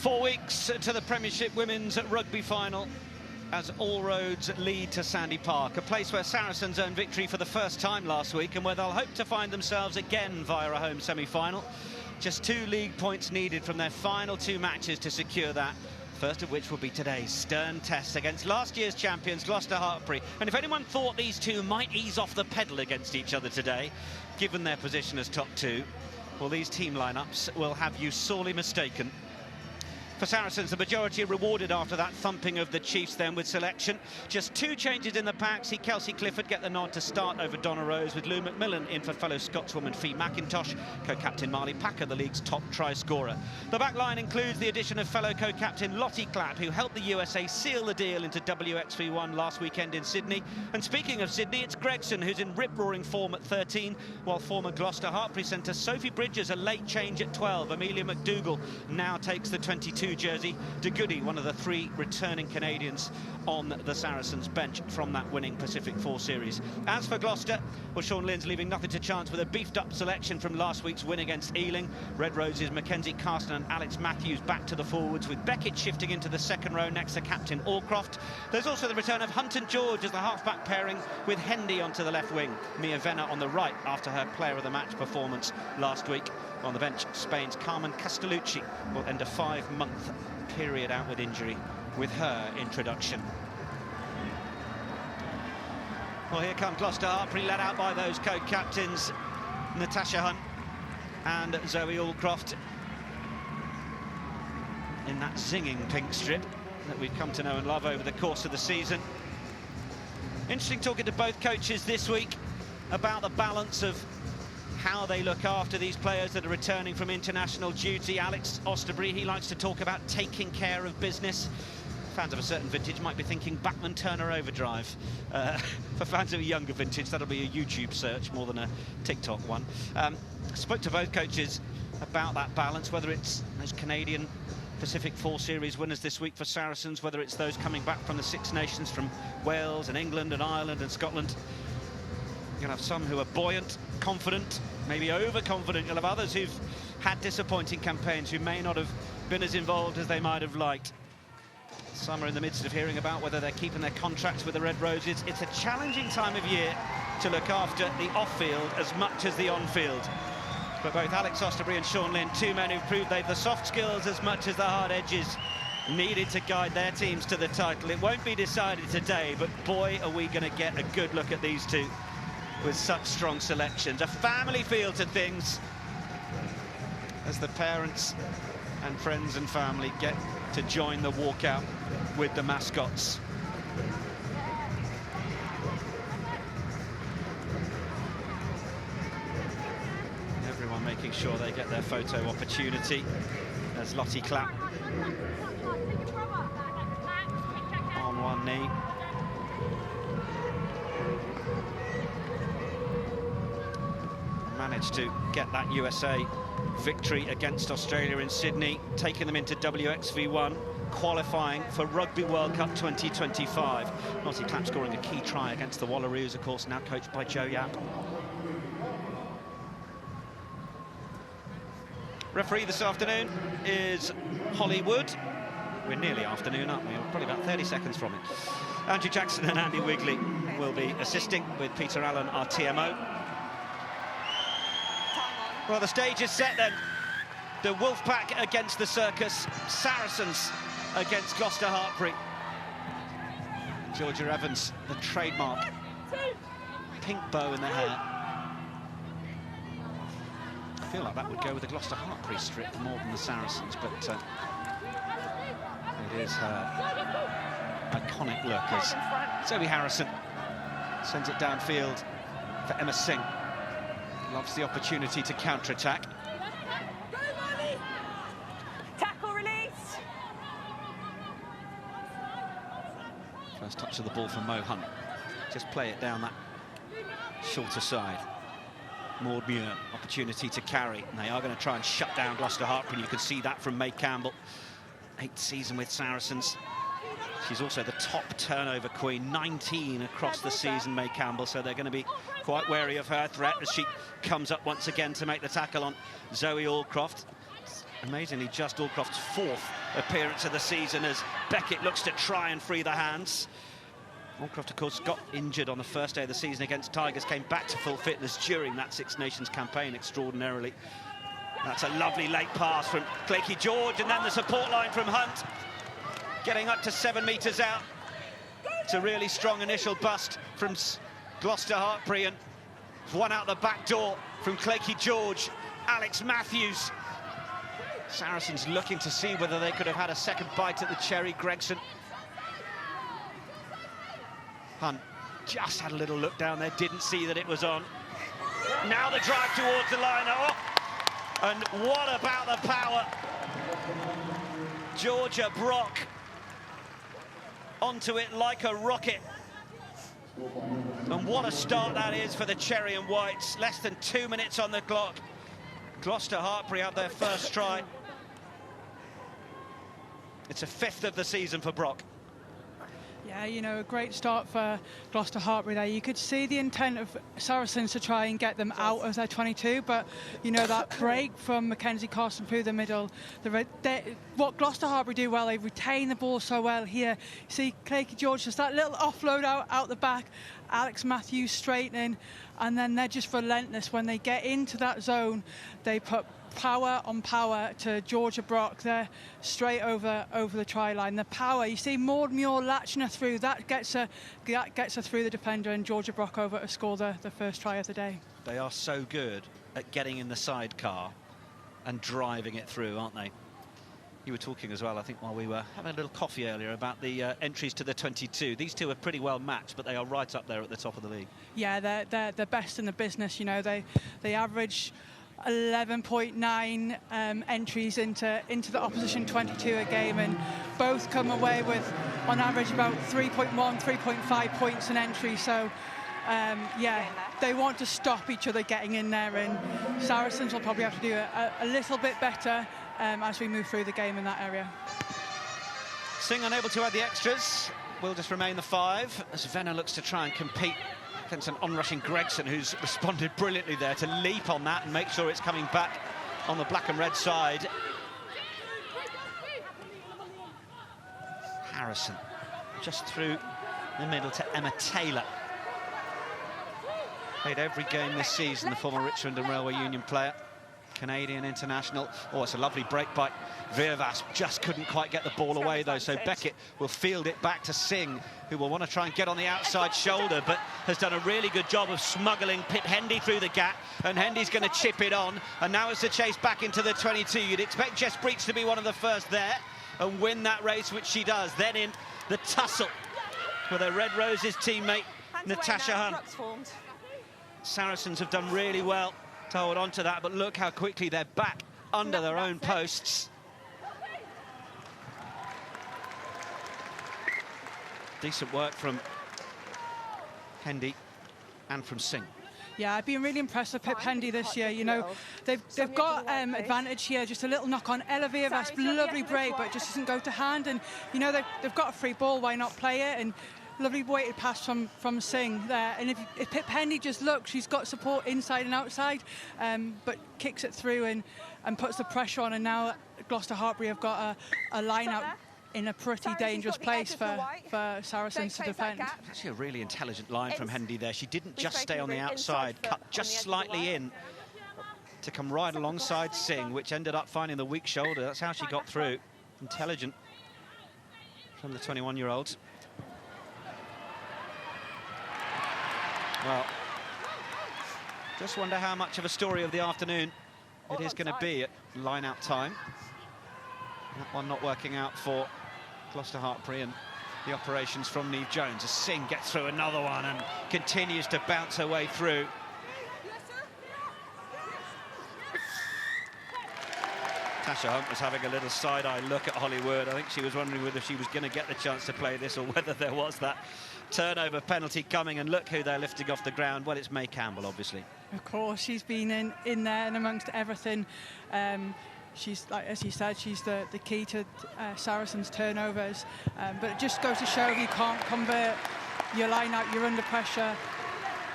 4 weeks to the Premiership Women's Rugby final as all roads lead to Sandy Park, a place where Saracens earned victory for the first time last week and where they'll hope to find themselves again via a home semi-final. Just 2 league points needed from their final 2 matches to secure that. First of which will be today's stern test against last year's champions Gloucester-Hartpury. And if anyone thought these two might ease off the pedal against each other today, given their position as top 2, well, these team lineups will have you sorely mistaken. For Saracens, the majority are rewarded after that thumping of the Chiefs then with selection. Just 2 changes in the pack. See Kelsey Clifford get the nod to start over Donna Rose, with Lou McMillan in for fellow Scotswoman Fee McIntosh, co-captain Marley Packer, the league's top try scorer. The back line includes the addition of fellow co-captain Lottie Clapp, who helped the USA seal the deal into WXV1 last weekend in Sydney. And speaking of Sydney, it's Gregson who's in rip-roaring form at 13, while former Gloucester-Hartpury centre Sophie Bridges, a late change at 12. Amelia McDougall now takes the 22 jersey. De Goody, one of the 3 returning Canadians on the Saracens bench from that winning Pacific 4 series. As for Gloucester, well, Sean Lynn's leaving nothing to chance with a beefed-up selection from last week's win against Ealing. Red Roses Mackenzie Carson and Alex Matthews back to the forwards, with Beckett shifting into the second row next to captain Allcroft. There's also the return of Hunt and George as the half-back pairing, with Hendy onto the left wing. Mia Venner on the right after her player of the match performance last week. On the bench, Spain's Carmen Castellucci will end a 5-month period out with injury with her introduction. Well, here come Gloucester-Hartpury, led out by those co-captains Natasha Hunt and Zoe Allcroft in that zinging pink strip that we've come to know and love over the course of the season. Interesting talking to both coaches this week about the balance of how they look after these players that are returning from international duty. Alex Osterbury, he likes to talk about taking care of business. Fans of a certain vintage might be thinking Bachman Turner Overdrive. For fans of a younger vintage, that'll be a YouTube search more than a TikTok one. Spoke to both coaches about that balance, whether it's those Canadian Pacific 4 series winners this week for Saracens, whether it's those coming back from the Six Nations from Wales and England and Ireland and Scotland. You'll have some who are buoyant, confident, maybe overconfident. You'll have others who've had disappointing campaigns, who may not have been as involved as they might have liked. Some are in the midst of hearing about whether they're keeping their contracts with the Red Roses. It's a challenging time of year to look after the off-field as much as the on-field. But both Alex Osterbury and Sean Lynn, 2 men who've proved they've the soft skills as much as the hard edges needed to guide their teams to the title. It won't be decided today, but boy, are we going to get a good look at these two with such strong selections. A family feel to things as the parents and friends and family get to join the walkout with the mascots. Everyone making sure they get their photo opportunity as Lottie Clapp on one knee. Managed to get that USA victory against Australia in Sydney, taking them into WXV1, qualifying for Rugby World Cup 2025. Lottie Clapp scoring a key try against the Wallaroos, of course, now coached by Joe Yap. Referee this afternoon is Holly Wood. We're nearly afternoon, aren't we? We're probably about 30 seconds from it. Andrew Jackson and Andy Wigley will be assisting, with Peter Allen, our TMO. Well, the stage is set then. The Wolfpack against the Circus, Saracens against Gloucester-Hartpury. Georgia Evans, the trademark pink bow in the hair. I feel like that would go with the Gloucester-Hartpury strip more than the Saracens, but it is her iconic look as Zoe Harrison sends it downfield for Emma Singh. Loves the opportunity to counter-attack. Tackle release. First touch of the ball from Mo Hunt. Just play it down that shorter side. Maud Muir, opportunity to carry. And they are going to try and shut down Gloucester-Hartpury. You can see that from May Campbell. 8th season with Saracens. She's also the top turnover queen, 19 across the season, May Campbell, so they're going to be quite wary of her threat as she comes up once again to make the tackle on Zoe Allcroft. Amazingly, just Allcroft's 4th appearance of the season as Beckett looks to try and free the hands. Allcroft, of course, got injured on the first day of the season against Tigers, came back to full fitness during that Six Nations campaign extraordinarily. That's a lovely late pass from Cleall George, and then the support line from Hunt, getting up to 7 metres out. It's a really strong initial bust from Gloucester-Hartpury, and one out the back door from Cleall George. Alex Matthews. Saracens looking to see whether they could have had a second bite at the cherry. Gregson. Hunt just had a little look down there, didn't see that it was on. Now the drive towards the line. Oh, and what about the power? Georgia Brock onto it like a rocket. And what a start that is for the Cherry and Whites. Less than 2 minutes on the clock. Gloucester-Hartpury had their first try. It's a 5th of the season for Brock. Yeah, you know, a great start for Gloucester-Hartpury there. You could see the intent of Saracens to try and get them out of their 22, but, you know, that break from Mackenzie Carson through the middle, what Gloucester-Hartpury do well, they retain the ball so well here. You see Cleall George, just that little offload out the back, Alex Matthews straightening, and then they're just relentless. When they get into that zone, they put power on power to Georgia Brock. They're straight over the try line. The power, you see Maud Muir latching her through, that gets her through the defender, and Georgia Brock over to score the first try of the day. They are so good at getting in the sidecar and driving it through, aren't they? You were talking as well, I think, while we were having a little coffee earlier, about the entries to the 22. These two are pretty well matched, but they are right up there at the top of the league. Yeah, they're the best in the business. You know, they average 11.9 entries into the opposition 22 a game, and both come away with, on average, about 3.1, 3.5 points an entry. So, yeah, they want to stop each other getting in there, and Saracens will probably have to do a little bit better as we move through the game in that area. Singh unable to add the extras. Will just remain the 5 as Venner looks to try and compete against an onrushing Gregson, who's responded brilliantly there to leap on that and make sure it's coming back on the black and red side. Harrison just through the middle to Emma Taylor. Played every game this season, the former Richmond and Railway Union player. Canadian international. Oh, it's a lovely break by Virvas. Just couldn't quite get the ball away, though, so Beckett will field it back to Singh, who will want to try and get on the outside shoulder, but has done a really good job of smuggling Pip Hendy through the gap, and Hendy's going to chip it on, and now it's the chase back into the 22. You'd expect Jess Breach to be one of the first there and win that race, which she does. Then in the tussle with her Red Roses teammate, Natasha Hunt. Saracens have done really well to hold on to that, but look how quickly they're back under their own posts. Decent work from Hendy and from Singh. Yeah, I've been really impressed with Pip Hendy this year. You know, they've got advantage here, just a little knock on. Ella Virvas, lovely break, but it just doesn't go to hand. And, you know, they've got a free ball, why not play it? And lovely weighted pass from Singh there. And if Pip Hendy just looks, she's got support inside and outside, but kicks it through and puts the pressure on. And now Gloucester-Hartpury have got a line out in a pretty dangerous place for Saracens to defend. It's actually a really intelligent line from Hendy there. She didn't just stay on the outside, cut just slightly in to come right alongside Singh, which ended up finding the weak shoulder. That's how she got through. Intelligent from the 21-year-olds. Well, just wonder how much of a story of the afternoon it is going to be at line-out time. That one not working out for Gloucester-Hartpury, and the operations from Neve Jones as Singh gets through another one and continues to bounce her way through. Tasha Hunt was having a little side-eye look at Hollywood. I think she was wondering whether she was going to get the chance to play this or whether there was that turnover penalty coming, and look who they're lifting off the ground. Well, it's May Campbell, obviously. Of course, she's been in there and amongst everything. She's, like as you said, she's the key to Saracens' turnovers. But it just goes to show you can't convert your line out, you're under pressure,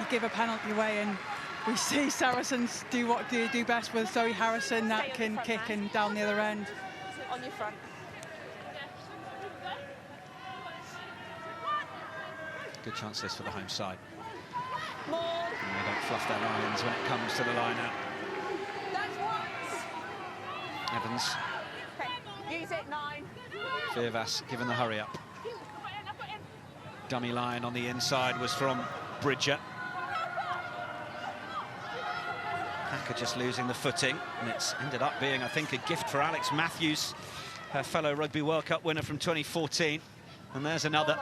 you give a penalty away, and we see Saracens do what they do best with Zoe Harrison, that can kick and down the other end. On your front. Good chance this for the home side. More. And they don't fluff their lines when it comes to the line out. That's once. Evans. Okay. Use it, 9. Virvas given the hurry up. Dummy line on the inside was from Bridger. Packer just losing the footing, and it's ended up being, I think, a gift for Alex Matthews, her fellow Rugby World Cup winner from 2014. And there's another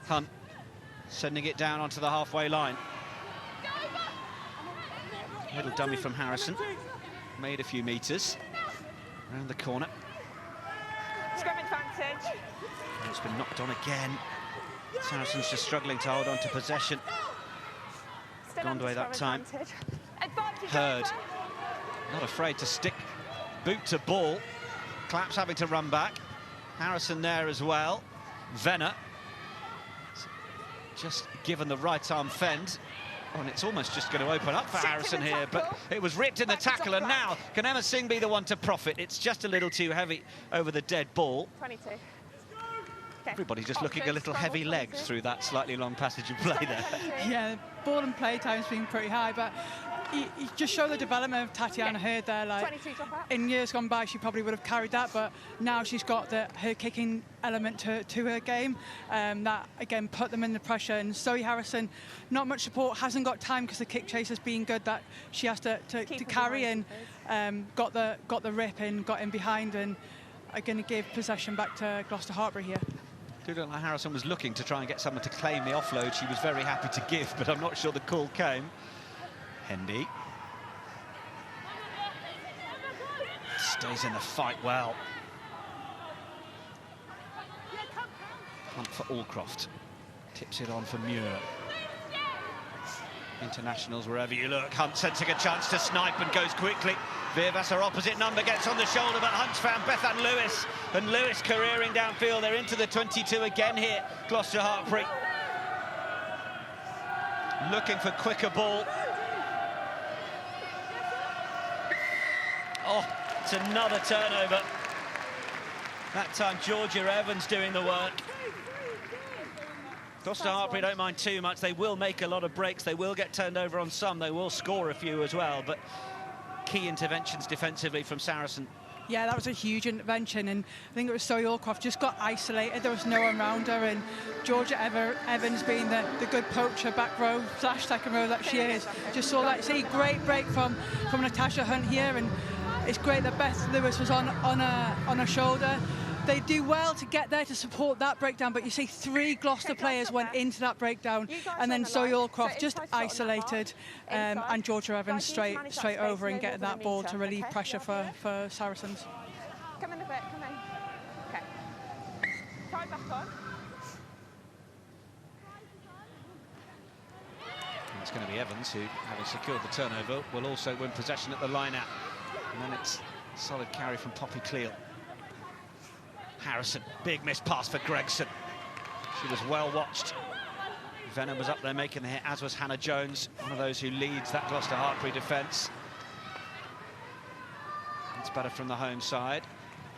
Hunt sending it down onto the halfway line. Little dummy from Harrison, made a few metres around the corner. Scrum advantage. And it's been knocked on again. Saracens just struggling to hold on to possession. Gondway that time. Hurd, not afraid to stick boot to ball. Claps having to run back. Harrison there as well. Venner just given the right arm fend. Oh, and it's almost just going to open up for Harrison here, but it was ripped in the tackle, and now can Emma Singh be the one to profit? It's just a little too heavy over the dead ball. 22. Everybody's just looking a little heavy legs through that slightly long passage of play there. Yeah, ball and play time's been pretty high, but you just show the development of Tatiana Hurd there. Like, in years gone by, she probably would have carried that, but now she's got her kicking element to her game. That, again, put them in the pressure. And Zoe Harrison, not much support, hasn't got time because the kick chase has been good, that she has to carry in, got the rip in, got in behind, and are going to give possession back to Gloucester-Hartpury here. Like Harrison was looking to try and get someone to claim the offload she was very happy to give, but I'm not sure the call came. Hendy stays in the fight well. Punt for Allcroft. Tips it on for Muir. Internationals wherever you look. Hunt sensing a chance to snipe and goes quickly. Virvas, her opposite number, gets on the shoulder, but Hunt's found Bethan Lewis, and Lewis careering downfield. They're into the 22 again here, Gloucester-Hartpury. Looking for quicker ball. Oh, it's another turnover. That time Georgia Evans doing the work. Gloucester-Hartpury don't mind too much. They will make a lot of breaks. They will get turned over on some. They will score a few as well. But key interventions defensively from Saracen. Yeah, that was a huge intervention, and I think it was Zoe Allcroft just got isolated. There was no one around her, and Georgia Evans being the good poacher back row / second row that she is, just saw that. See, great break from Natasha Hunt here, and it's great that Beth Lewis was on her shoulder. They do well to get there to support that breakdown, but you see 3 Gloucester players went into that breakdown, and then Zoe Allcroft just isolated, and Georgia Evans straight over and getting that ball to relieve pressure for Saracens. Come in a bit, come in. Okay. Tie back on. And it's going to be Evans who, having secured the turnover, will also win possession at the line out. And then it's a solid carry from Poppy Cleall. Harrison, big missed pass for Gregson. She was well watched. Venner was up there making the hit, as was Hannah Jones, one of those who leads that Gloucester-Hartpury defence. It's better from the home side.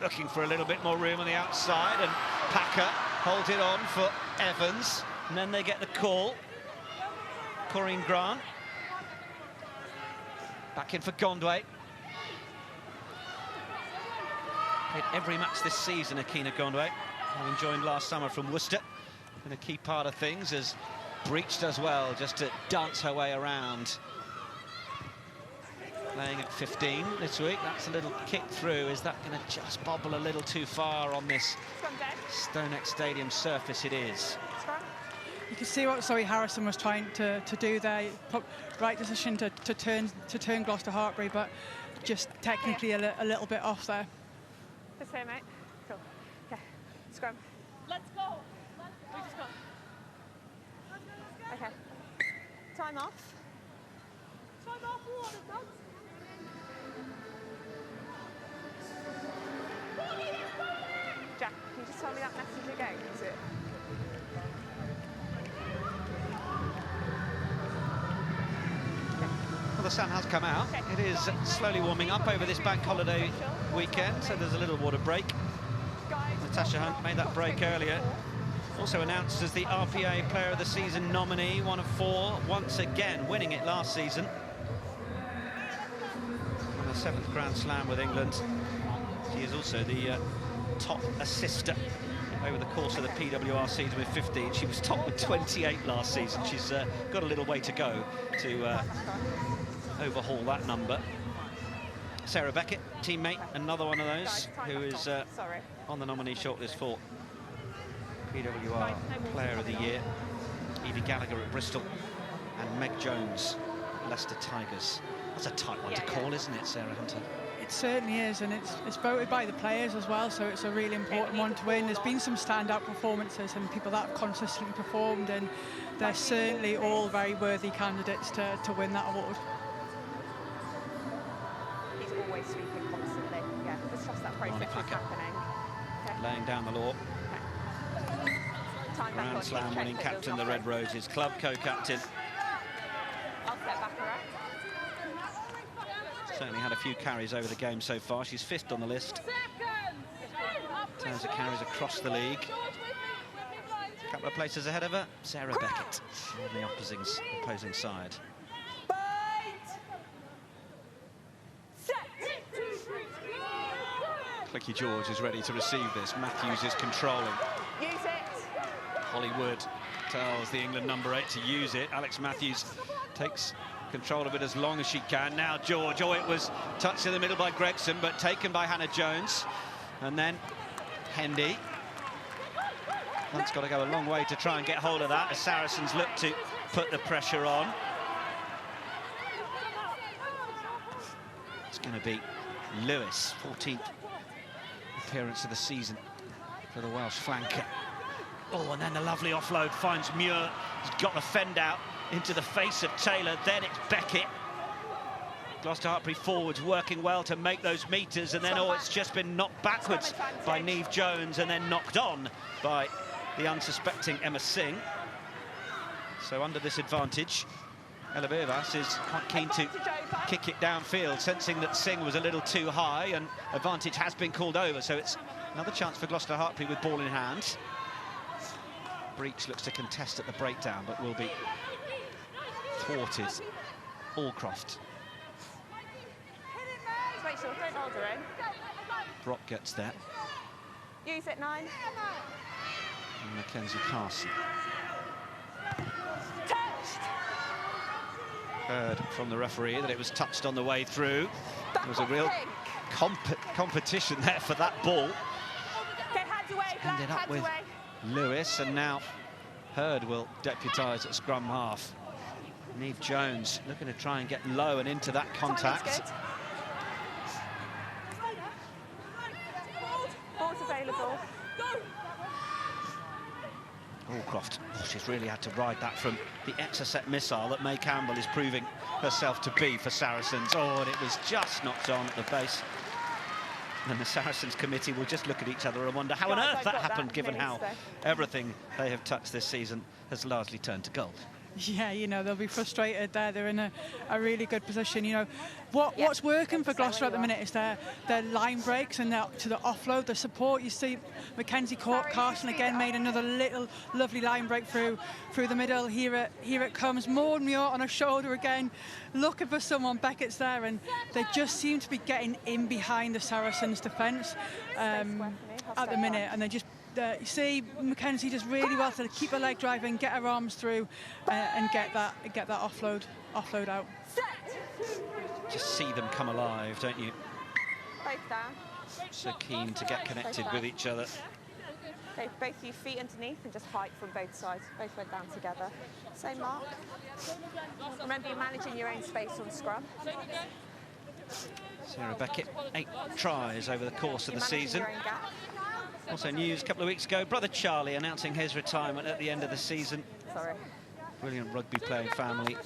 Looking for a little bit more room on the outside, and Packer holds it on for Evans. And then they get the call. Corinne Grant. Back in for Gondway. Played every match this season, Akina Gondway, having joined last summer from Worcester. And a key part of things has breached as well, just to dance her way around. Playing at 15 this week. That's a little kick through. Is that going to just bobble a little too far on this Stonex Stadium surface? It is. You can see what Zoe Harrison was trying to do there. Right decision to turn Gloucester-Hartpury, but just technically a little bit off there. This way, mate. Cool. Okay. Scrum. Let's go. We just go. Okay. Time off. Time off. Water, dogs. Jack, can you just tell me that message again? Is it? Well, the sun has come out. It is slowly warming up over this bank holiday weekend, so there's a little water break. Natasha Hunt made that break earlier. Also announced as the RPA Player of the Season nominee, one of 4, once again winning it last season. On her 7th Grand Slam with England. She is also the top assister over the course of the PWR season with 15. She was top with 28 last season. She's got a little way to go to overhaul that number. Sarah Beckett, teammate, another one of those who is on the nominee shortlist for PWR Player of the Year. Evie Gallagher at Bristol and Meg Jones, Leicester Tigers. That's a tight one to call, isn't it, Sarah Hunter? It certainly is, and it's voted by the players as well, so it's a really important one to win. There's been some standout performances and people that have consistently performed, and they're certainly all very worthy candidates to win that award. He's always sweeping constantly. Yeah, just trust that process is happening. Okay. Laying down the law. Time Grand Slam winning captain, the Red Roses, club co-captain. I'll step back, all right? Certainly had a few carries over the game so far. She's 5th on the list in terms of carries across the league. A couple of places ahead of her, Sarah Beckett on the opposing side. Clicky George is ready to receive this. Matthews is controlling. Use it. Hollywood tells the England number 8 to use it. Alex Matthews takes control of it as long as she can. Now George, it was touched in the middle by Gregson, but taken by Hannah Jones. And then Hendy. Hunt's got to go a long way to try and get hold of that, as Saracens look to put the pressure on. It's going to be Lewis, 14th appearance of the season for the Welsh flanker. Oh, and then the lovely offload finds Muir. He's got the fend out into the face of Taylor, then it's Beckett. Gloucester-Hartpury forwards working well to make those meters, and then it's just been knocked backwards by Neve Jones and then knocked on by the unsuspecting Emma Singh. So under this advantage, Ella Birvas is quite keen to kick it downfield, sensing that Singh was a little too high, and advantage has been called over, so it's another chance for Gloucester-Hartpury with ball in hand. Breach looks to contest at the breakdown, but will be thwarted. Allcroft. Rachel, don't hold her in. Brock gets there. Use it, 9. And Mackenzie Carson. Touched. Heard from the referee that it was touched on the way through. There was a real competition there for that ball. Okay, hands away, Black, Ended up hands with away. Lewis, and now Heard will deputise at scrum half. Neve Jones looking to try and get low and into that contact. Ball's available. Allcroft, she's really had to ride that from the Exocet missile that May Campbell is proving herself to be for Saracens. And it was just knocked on at the base. And the Saracens committee will just look at each other and wonder how on earth that happened, given how everything they have touched this season has largely turned to gold. Yeah, you know, they'll be frustrated there. They're in a really good position. You know, what's working for Gloucester at the minute is their line breaks and to the offload, the support. You see Mackenzie Carson again made another little lovely line break through the middle. Here it comes. Maud Muir on her shoulder again, looking for someone. Beckett's there, and they just seem to be getting in behind the Saracens' defence at the minute, and they just. You see Mackenzie does really well to keep her leg driving, get her arms through, and get that offload out. Just see them come alive, don't you? Both down. So keen to get connected with each other. Okay, both you feet underneath and just height from both sides. Both went down together. Same mark. Remember, you're managing your own space on scrum. Sarah Beckett, 8 tries over the course of the season. Also news a couple of weeks ago, brother Charlie announcing his retirement at the end of the season. Sorry. Brilliant rugby playing family.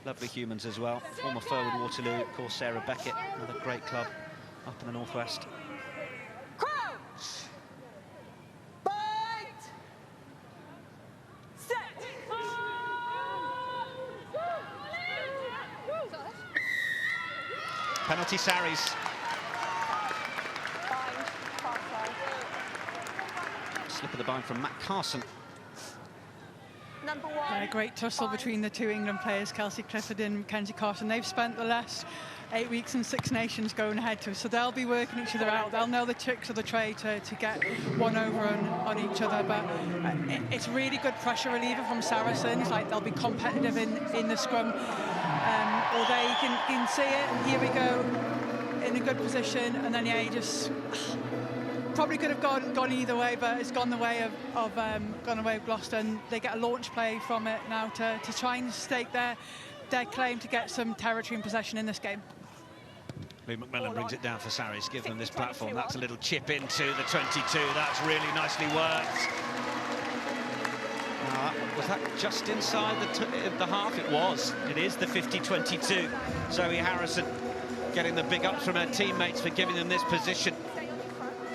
Lovely humans as well. Former Furwood Waterloo, of course, Sarah Beckett, another great club up in the northwest. Crouch! Bite! Set! Penalty Sarries. Slip of the bind from Matt Carson. Number 1. Yeah, great tussle between the two England players, Kelsey Clifford and Mackenzie Carson. They've spent the last 8 weeks in Six Nations going ahead to, so they'll be working each other out. They'll know the tricks of the trade to get one over on each other. But it's really good pressure reliever from Saracens. Like, they'll be competitive in the scrum. Although you can see it. Here we go, in a good position, and then yeah, he just probably could have gone either way, but it's gone the way of Gloucester, and they get a launch play from it now to try and stake their claim to get some territory and possession in this game. Lee McMillan brings it down for Sarries, gives them this platform. That's a little chip into the 22. That's really nicely worked. Was that just inside the half? It was. It is the 50-22. Zoe Harrison getting the big ups from her teammates for giving them this position.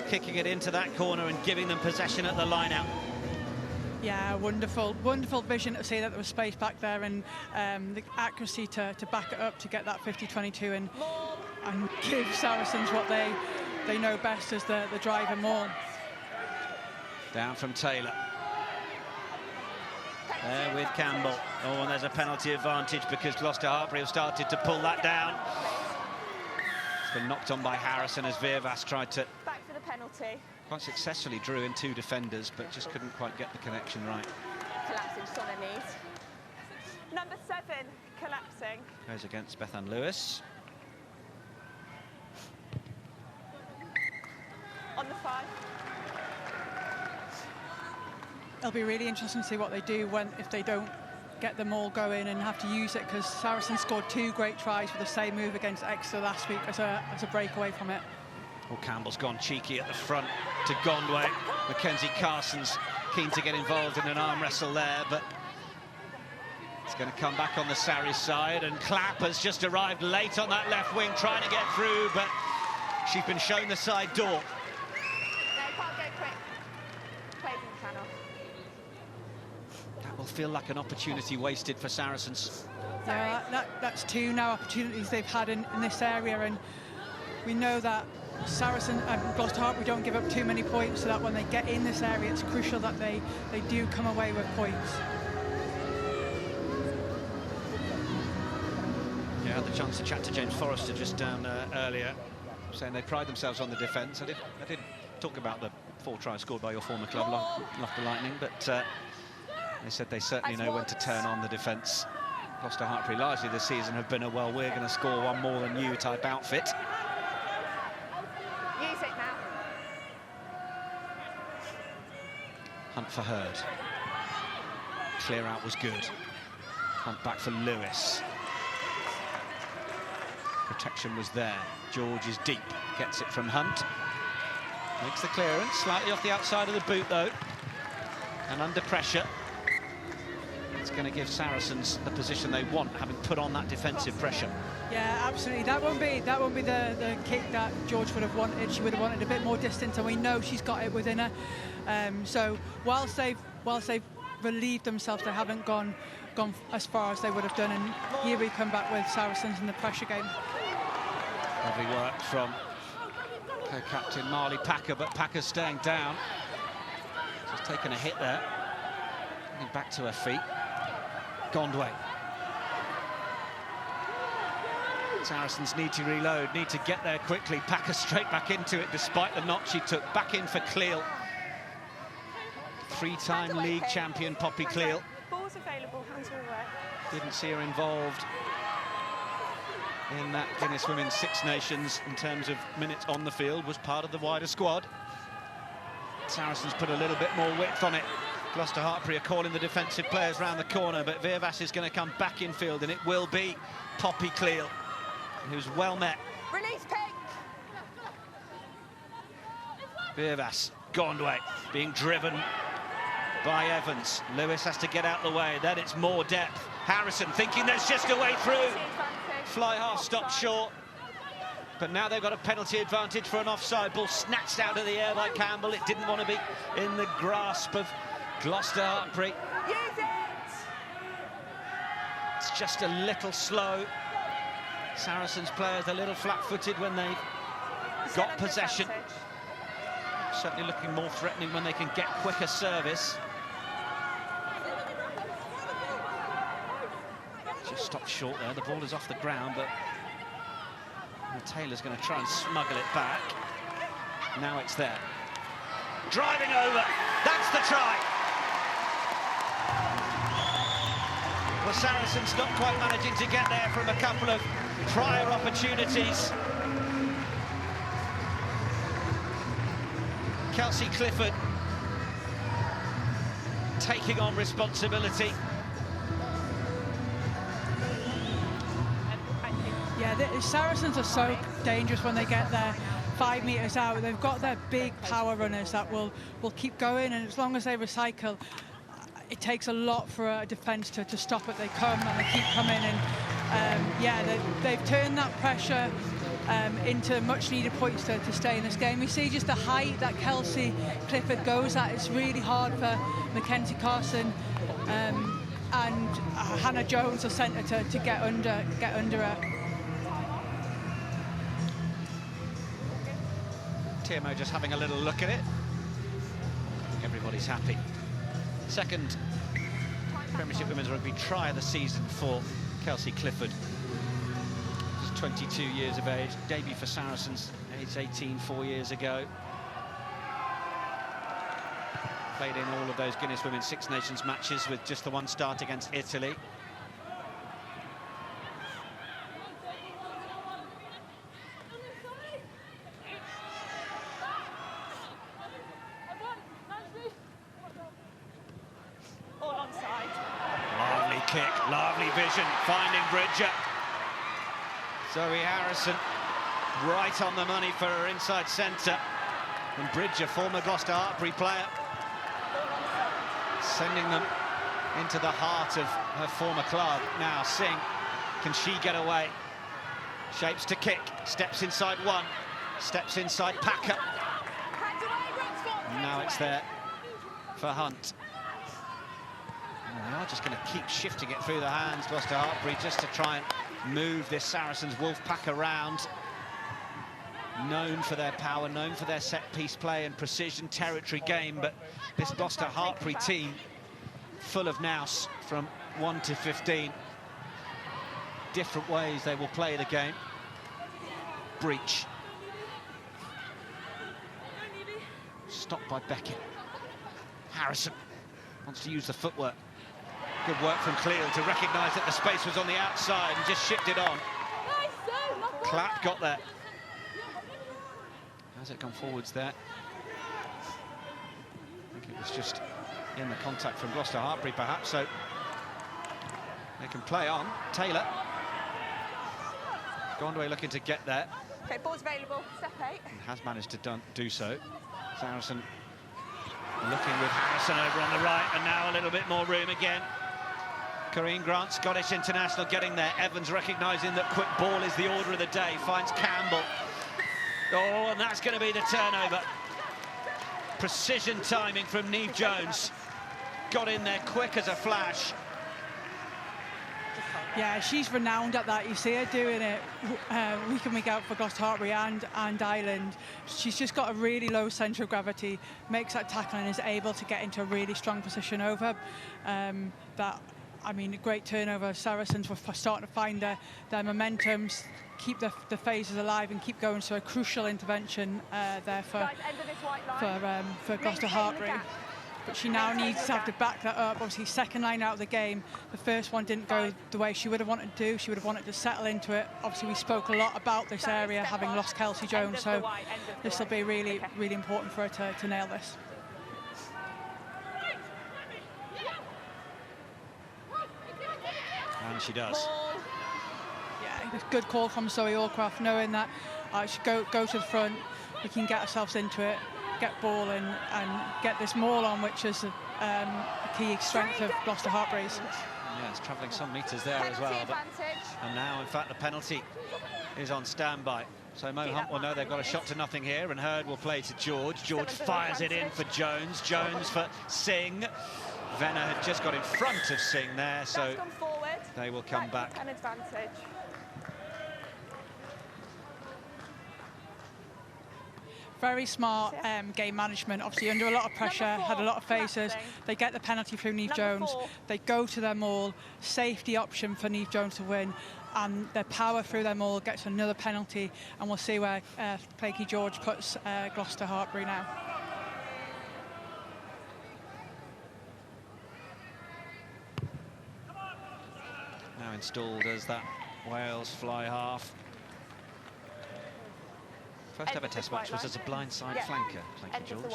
Kicking it into that corner and giving them possession at the line-out. Yeah, wonderful vision to see that there was space back there, and the accuracy to back it up to get that 50-22 and give Saracens what they know best as the drive and maul. Down from Taylor. There with Campbell. Oh, and there's a penalty advantage because Gloucester-Hartpury have started to pull that down. It's been knocked on by Harrison as Virvas tried to... Back for the penalty. Quite successfully drew in 2 defenders, but just couldn't quite get the connection right. Collapsing just on their knees. Number 7, collapsing. Goes against Bethan Lewis. On the 5. It'll be really interesting to see what they do if they don't get them all going and have to use it, because Saracens scored 2 great tries for the same move against Exeter last week as a breakaway from it. Oh, Campbell's gone cheeky at the front to Gondway. Mackenzie Carson's keen to get involved in an arm wrestle there, but it's going to come back on the Sarries side, and Clapp has just arrived late on that left wing, trying to get through, but she's been shown the side door. No, can't go quick. Plays in the channel. That will feel like an opportunity wasted for Saracens. Yeah, that's 2 now opportunities they've had in this area, and we know that Saracens and Gloucester-Hartpury don't give up too many points, so that when they get in this area, it's crucial that they do come away with points. Yeah, I had the chance to chat to James Forrester just down earlier, saying they pride themselves on the defence. I did talk about the 4 tries scored by your former club, Loughborough Lightning, but they said they certainly know when to turn on the defence. Gloucester-Hartpury largely this season have been a, well, we're going to score one more than you type outfit. Use it now. Hunt for Hurd. Clear out was good. Hunt back for Lewis. Protection was there. George is deep. Gets it from Hunt. Makes the clearance. Slightly off the outside of the boot, though. And under pressure. It's going to give Saracens the position they want, having put on that defensive pressure. Yeah, absolutely. That won't be the kick that George would have wanted. She would have wanted a bit more distance, and we know she's got it within her. So whilst they've relieved themselves, they haven't gone as far as they would have done. And here we come back with Saracens in the pressure game. Lovely work from co-captain Marley Packer, but Packer's staying down. She's taken a hit there. Getting back to her feet. Gondway. Saracens need to reload, need to get there quickly. Packer straight back into it, despite the knock she took. Back in for Cleall. 3-time league champion Poppy Cleall. Ball's available, hands are away. Didn't see her involved in that Guinness Women's Six Nations in terms of minutes on the field, was part of the wider squad. Saracens put a little bit more width on it. Gloucester-Hartpury are calling the defensive players round the corner, but Virvas is going to come back in field, and it will be Poppy Cleall, who's well met. Release Pink! Virvas, Gondway, being driven by Evans. Lewis has to get out the way, then it's more depth. Harrison thinking there's just a way through. Fly half stopped short. But now they've got a penalty advantage for an offside ball, snatched out of the air by Campbell. It didn't want to be in the grasp of Gloucester-Hartpury. Use it! It's just a little slow. Saracens players a little flat-footed when they've got possession. Certainly looking more threatening when they can get quicker service. Just stopped short there. The ball is off the ground, but Taylor's going to try and smuggle it back. Now it's there. Driving over. That's the try. Well, Saracens not quite managing to get there from a couple of prior opportunities. Kelsey Clifford taking on responsibility. Yeah, the Saracens are so dangerous when they get there 5 metres out. They've got their big power runners that will keep going, and as long as they recycle, it takes a lot for a defence to stop it. They come and they keep coming, and yeah, they've turned that pressure into much needed points to stay in this game. We see just the height that Kelsey Clifford goes at. It's really hard for Mackenzie Carson and Hannah Jones, the centre, to get under her. TMO just having a little look at it. Everybody's happy. Second Premiership Women's Rugby try of the season for Kelsey Clifford. She's 22 years of age, debut for Saracens, age 18 4 years ago. Played in all of those Guinness Women's Six Nations matches with just the one start against Italy. Kick, lovely vision, finding Bridger. Zoe Harrison right on the money for her inside centre. And Bridger, former Gloucester-Hartpury player, sending them into the heart of her former club. Now Singh, can she get away? Shapes to kick, steps inside one, steps inside Packer. And now it's there for Hunt. They are just going to keep shifting it through the hands, Gloucester-Hartpury, just to try and move this Saracens wolf pack around. Known for their power, known for their set-piece play and precision territory game, but this Gloucester-Hartpury team, full of nous from 1 to 15. Different ways they will play the game. Breach. Stopped by Beckett. Harrison wants to use the footwork. Good work from Cleall to recognise that the space was on the outside and just shipped it on. Clapp got there. Has it gone forwards there? I think it was just in the contact from Gloucester-Hartpury, perhaps, so they can play on. Taylor. Gondway looking to get there. Okay, ball's available, step 8. And has managed to do so. Saracen looking with Harrison over on the right, and now a little bit more room again. Corinne Grant, Scottish international, getting there. Evans recognising that quick ball is the order of the day, finds Campbell. Oh, and that's going to be the turnover. Precision timing from Neve Jones. Got in there quick as a flash. Yeah, she's renowned at that. You see her doing it week in, week out for Gloucester-Hartpury and Ireland. She's just got a really low centre of gravity, makes that tackle and is able to get into a really strong position over. I mean, a great turnover. Saracens were starting to find their momentum, keep the phases alive and keep going. So a crucial intervention there for Gloucester-Hartpury. But she now needs to have to back that up. Obviously, second line out of the game. The first one didn't go the way she would have wanted to do. She would have wanted to settle into it. Obviously, we spoke a lot about this area, having lost Kelsey Jones, so this will be really, really important for her to nail this. And she does. Yeah, good call from Zoe Allcroft, knowing that she go to the front, we can get ourselves into it, get ball and get this maul on, which is a key strength of Gloucester-Hartpury's. Yeah, it's travelling some metres there as well. And now, in fact, the penalty is on standby. So Mo Hunt will know they've got a shot to nothing here, and Hurd will play to George. George fires it in for Jones. Jones for Singh. Venner had just got in front of Singh there, so they will come back. An advantage. very smart game management. Obviously under a lot of pressure, had a lot of faces. They get the penalty through Niamh Jones. They go to their maul, safety option for Niamh Jones to win, and their power through their maul gets another penalty, and we'll see where Cleall George puts Gloucester-Hartpury now. Now installed as that Wales fly half. First ever test match was as a blindside flanker, Cleall George.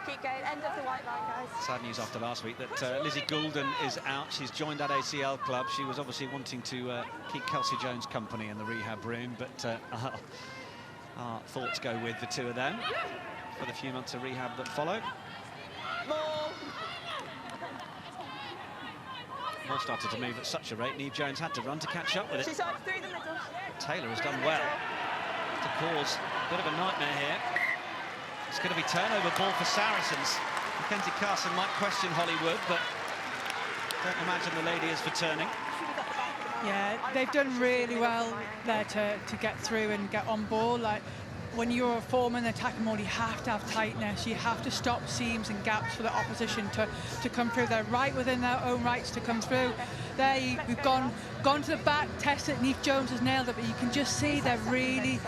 Keep going, end of the white line, guys. Sad news after last week that Lizzie Goulden is out. She's joined that ACL club. She was obviously wanting to keep Kelsey Jones company in the rehab room, but our thoughts go with the two of them for the few months of rehab that follow. Ball started to move at such a rate, Niamh Jones had to run to catch up with it. She's through the middle. But Taylor has done well to cause a bit of a nightmare here. It's going to be turnover ball for Saracens. Mackenzie Carson might question Hollywood, but don't imagine the lady is for turning. Yeah, they've done really well there to get through and get on ball. Like, when you're a forward attacking mode, you have to have tightness. You have to stop seams and gaps for the opposition to come through. They're right within their own rights to come through. There, we've gone to the back, tested. Niamh Jones has nailed it, but you can just see they're really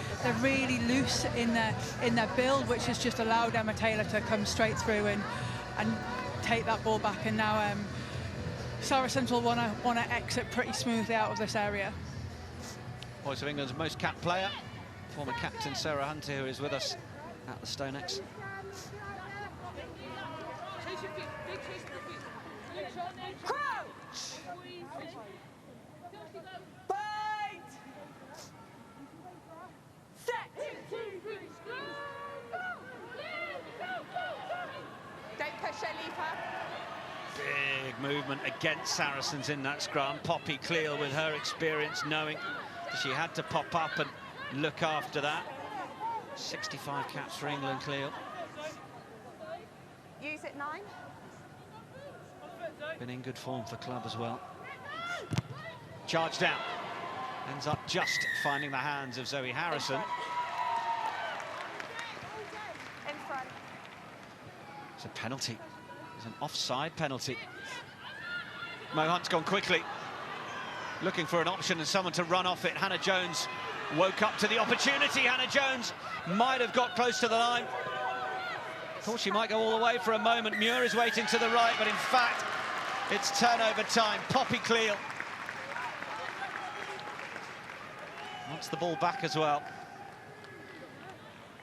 loose in their build, which has just allowed Emma Taylor to come straight through and take that ball back. And now Saracens will want to exit pretty smoothly out of this area. Voice of England's most capped player, former captain Sarah Hunter, who is with us at the Stonex. Big movement against Saracens in that scrum. Poppy Cleall, with her experience, knowing she had to pop up and look after that. 65 caps for England, Cleall. Use it 9. Been in good form for club as well. Charge down. Ends up just finding the hands of Zoe Harrison. In front. It's a penalty. It's an offside penalty. Mo Hunt's gone quickly, looking for an option and someone to run off it. Hannah Jones woke up to the opportunity. Hannah Jones might have got close to the line. Thought she might go all the way for a moment. Muir is waiting to the right, but in fact, it's turnover time. Poppy Cleall wants the ball back as well.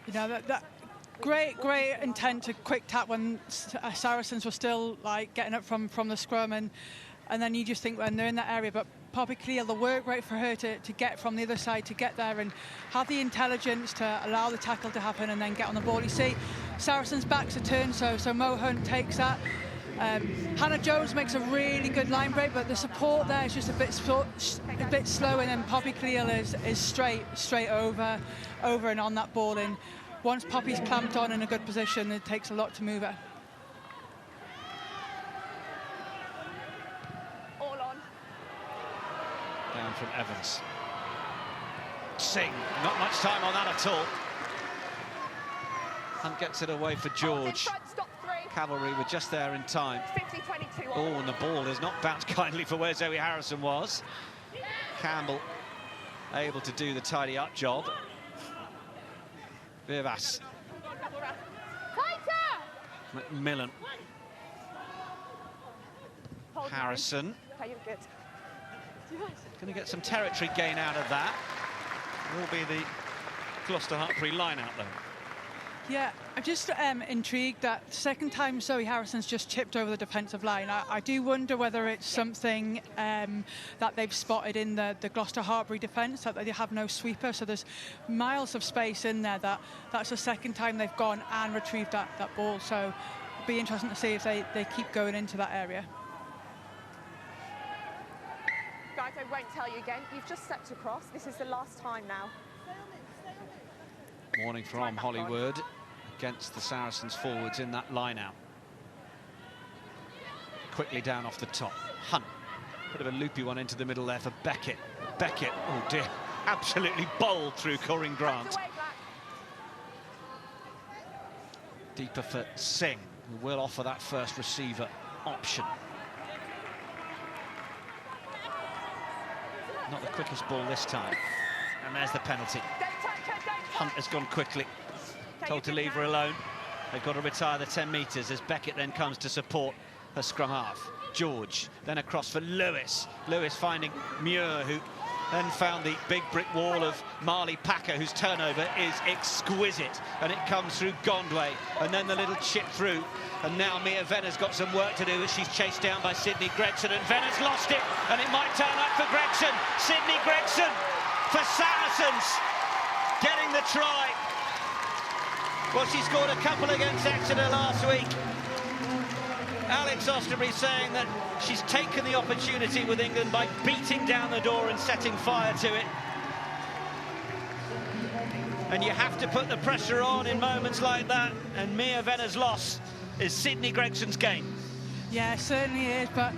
You know, that great intent to quick tap when Saracens were still like getting up from the scrum, and then you just think when they're in that area. But Poppy Cleall, the work rate for her to get from the other side, to get there and have the intelligence to allow the tackle to happen and then get on the ball. You see Saracens' backs are turned, so Mo Hunt takes that. Hannah Jones makes a really good line break, but the support there is just a bit slow, and then Poppy Cleall is straight over and on that ball. And once Poppy's clamped on in a good position, it takes a lot to move her. All on. Down from Evans. Singh, not much time on that at all. Hunt gets it away for George. Cavalry were just there in time. 50-22. Oh, and the ball does not bounce kindly for where Zoe Harrison was. Campbell able to do the tidy-up job. Vivas. Macmillan. Harrison. Going to get some territory gain out of that. Will be the Gloucester-Hartpury line-out, though. Yeah, I'm just intrigued that second time Zoe Harrison's just chipped over the defensive line. I do wonder whether it's something that they've spotted in the Gloucester-Hartpury defence, that they have no sweeper, so there's miles of space in there. That's the second time they've gone and retrieved that ball, so it'll be interesting to see if they keep going into that area. Guys, I won't tell you again. You've just stepped across. This is the last time now. Warning from Hollywood against the Saracens forwards in that line-out. Quickly down off the top. Hunt. Bit of a loopy one into the middle there for Beckett. Beckett, oh dear, absolutely bowled through Corinne Grant. Deeper for Singh, who will offer that first receiver option. Not the quickest ball this time. And there's the penalty. Hunt has gone quickly. Told to leave her alone. They've got to retire the 10 metres as Beckett then comes to support her scrum half. George, then across for Lewis. Lewis finding Muir, who then found the big brick wall of Marley Packer, whose turnover is exquisite. And it comes through Gondway, and then the little chip through. And now Mia Venner's got some work to do as she's chased down by Sydney Gregson, and Venner's lost it, and it might turn up for Gregson. Sydney Gregson for Saracens, getting the try. Well, she scored a couple against Exeter last week. Alex Osterbury saying that she's taken the opportunity with England by beating down the door and setting fire to it. And you have to put the pressure on in moments like that, and Mia Venner's loss is Sydney Gregson's game. Yeah, it certainly is, but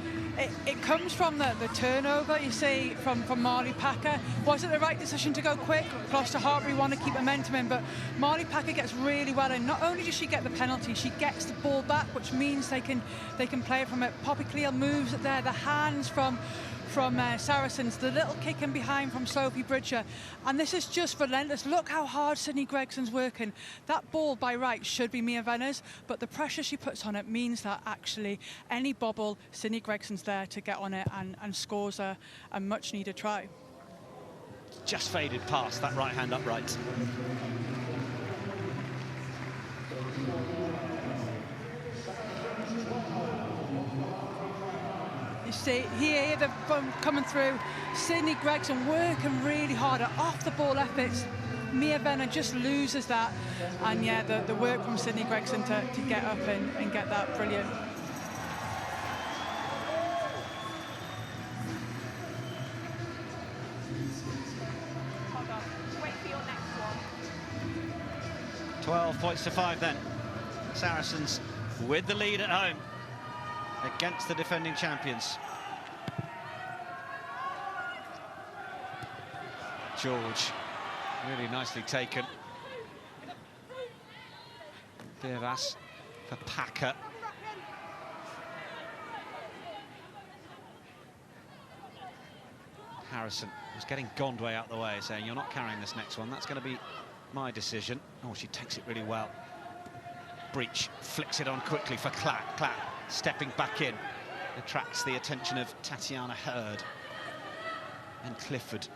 it comes from the turnover, you see, from Marley Packer. Was it the right decision to go quick? Gloucester-Hartpury want to keep momentum in, but Marley Packer gets really well in. Not only does she get the penalty, she gets the ball back, which means they can play from it. Poppy Cleall moves it there, the hands from Saracens, the little kick in behind from Sophie Bridger, and this is just relentless. Look how hard Sydney Gregson's working. That ball by right should be Mia Venner's, but the pressure she puts on it means that actually any bobble, Sydney Gregson's there to get on it and scores a much needed try. Just faded past that right hand upright. You see here the coming through, Sydney Gregson working really hard at off the ball efforts. Mia Venner just loses that, and yeah, the work from Sydney Gregson to get up and get that brilliant. Wait for your next one. 12 points to 5 then. Saracens with the lead at home against the defending champions. George, really nicely taken. Birvas for Packer. Harrison was getting Gondway out the way, saying, "You're not carrying this next one, that's going to be my decision." Oh, she takes it really well. Breach flicks it on quickly for Clapp. Clapp stepping back in, attracts the attention of Tatiana Hurd and Clifford.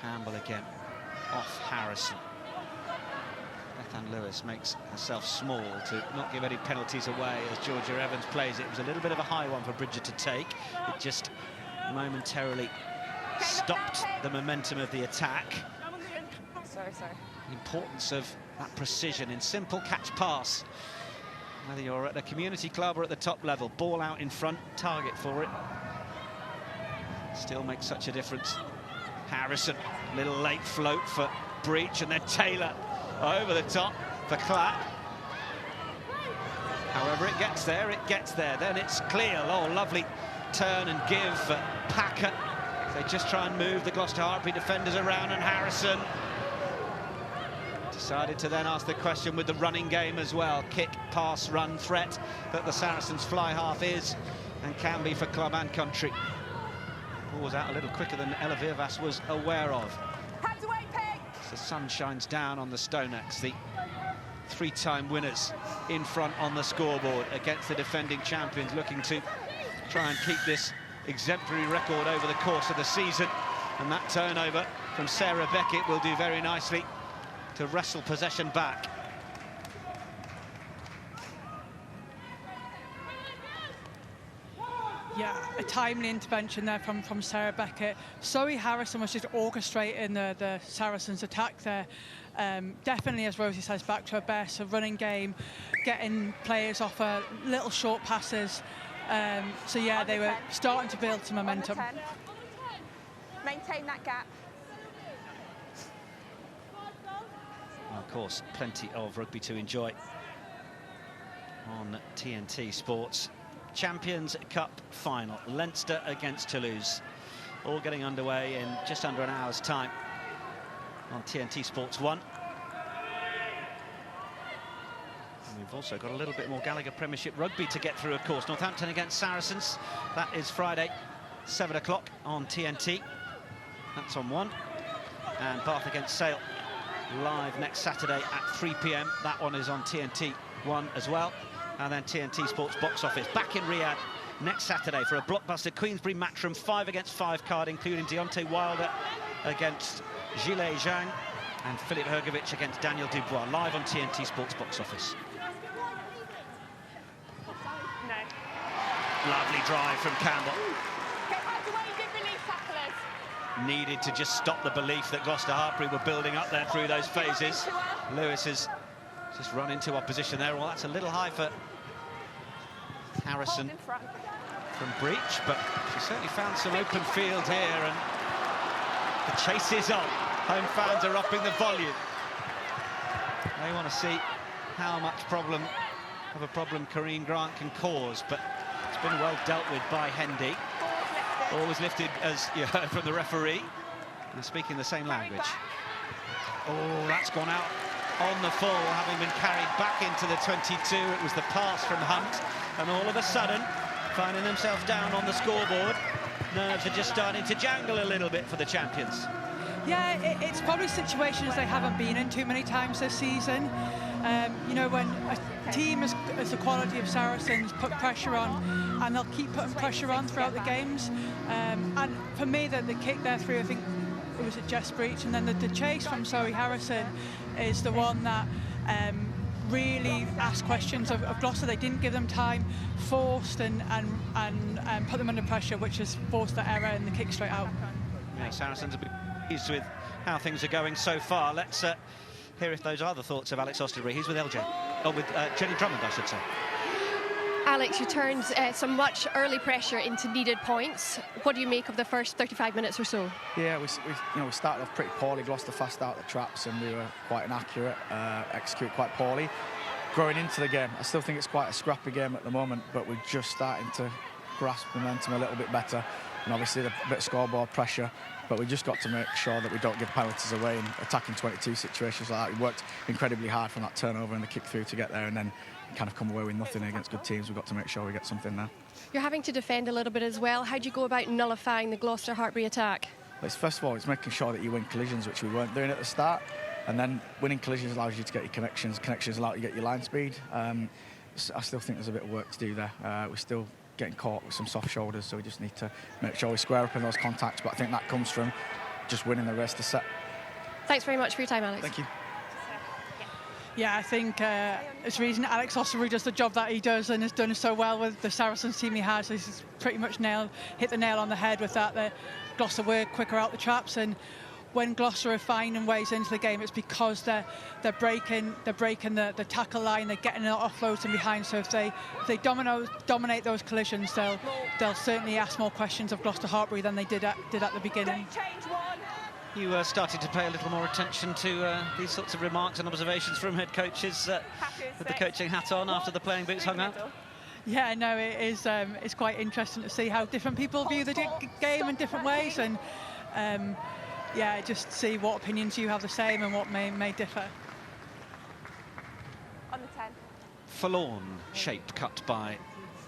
Campbell again, off Harrison. Bethan Lewis makes herself small to not give any penalties away as Georgia Evans plays it. It was a little bit of a high one for Bridger to take. It just momentarily stopped the momentum of the attack. Sorry. The importance of that precision in simple catch pass. Whether you're at a community club or at the top level, ball out in front, target for it. Still makes such a difference. Harrison, little late float for Breach, and then Taylor over the top for Clapp. However it gets there, Then it's Cleall. Oh, lovely turn and give for Packer. They just try and move the Gloucester-Hartpury defenders around, and Harrison decided to then ask the question with the running game as well. Kick, pass, run, threat that the Saracens fly half is and can be for club and country. Ball was out a little quicker than Ella Virvas was aware of. Hands away, Peg! As the sun shines down on the Stonecks, the three-time winners in front on the scoreboard against the defending champions, looking to try and keep this exemplary record over the course of the season. And that turnover from Sarah Beckett will do very nicely to wrestle possession back. Yeah, a timely intervention there from Sarah Beckett. Zoe Harrison was just orchestrating the Saracens' attack there. Definitely, as Rosie says, back to her best, a running game, getting players off her little short passes. So yeah, they were starting to build some momentum. Maintain that gap. Well, of course, plenty of rugby to enjoy on TNT Sports. Champions Cup final, Leinster against Toulouse, all getting underway in just under an hour's time. on TNT Sports 1. And we've also got a little bit more Gallagher Premiership rugby to get through, of course. Northampton against Saracens. That is Friday, 7 o'clock on TNT. That's on 1. And Bath against Sale live next Saturday at 3 p.m. That one is on TNT 1 as well. And then TNT Sports Box Office back in Riyadh next Saturday for a blockbuster Queensbury Matchroom 5 against 5 card, including Deontay Wilder against Gilles Zhang and Philip Hergovich against Daniel Dubois, live on TNT Sports Box Office. No. Lovely drive from Campbell. Needed to just stop the belief that Gloucester-Hartpury were building up there through those phases. Lewis has just run into opposition there. Well, that's a little high for Harrison from Breach, but she certainly found some open field here, and the chase is on. Home fans are upping the volume. They want to see how much of a problem Corinne Grant can cause, but it's been well dealt with by Hendy. Always lifted, as you heard from the referee. They're speaking the same language. Oh, that's gone out on the full, having been carried back into the 22. It was the pass from Hunt, and all of a sudden, finding themselves down on the scoreboard, nerves are just starting to jangle a little bit for the champions. Yeah, it's probably situations they haven't been in too many times this season. You know, when a team as the quality of Saracens put pressure on, and they'll keep putting pressure on throughout the games. And for me, the kick there through, I think it was at Jess Breach, and then the chase from Zoe Harrison is the one that really asked questions of Gloucester. They didn't give them time, forced and put them under pressure, which has forced the error and the kick straight out. Yeah, Saracens have been pleased with how things are going so far. Let's hear if those are the thoughts of Alex Osterbury. He's with LJ, or with Jenny Drummond, I should say. Alex, you turned some much early pressure into needed points. What do you make of the first 35 minutes or so? Yeah, we started off pretty poorly. Gloucester fast out the traps, and we were quite inaccurate, execute quite poorly. Growing into the game, I still think it's quite a scrappy game at the moment, but we're just starting to grasp momentum a little bit better. And obviously a bit of scoreboard pressure, but we just got to make sure that we don't give penalties away in attacking 22 situations like that. We worked incredibly hard from that turnover and the kick through to get there, and then kind of come away with nothing against good teams. We've got to make sure we get something there. You're having to defend a little bit as well. How do you go about nullifying the Gloucester-Hartpury attack? First of all, it's making sure that you win collisions, which we weren't doing at the start, and then winning collisions allows you to get your connections. Connections allow you to get your line speed. I still think there's a bit of work to do there. We're still getting caught with some soft shoulders, so we just need to make sure we square up in those contacts, but I think that comes from just winning the rest of the set. Thanks very much for your time, Alex. Thank you. Yeah, I think it's the reason Alex Osterbury does the job that he does and has done so well with the Saracens team he has. He's pretty much hit the nail on the head with that. The Gloucester were quicker out the traps, and when Gloucester are finding ways into the game, it's because they're breaking the tackle line, they're getting offloads from behind. So if they dominate those collisions, they'll certainly ask more questions of Gloucester-Hartpury than they did at the beginning. You started to pay a little more attention to these sorts of remarks and observations from head coaches with the coaching hat on after the playing boots hung up. Yeah, no, it is. It's quite interesting to see how different people view the game in different ways, and yeah, just see what opinions you have the same and what may differ. On the 10. Forlorn shape cut by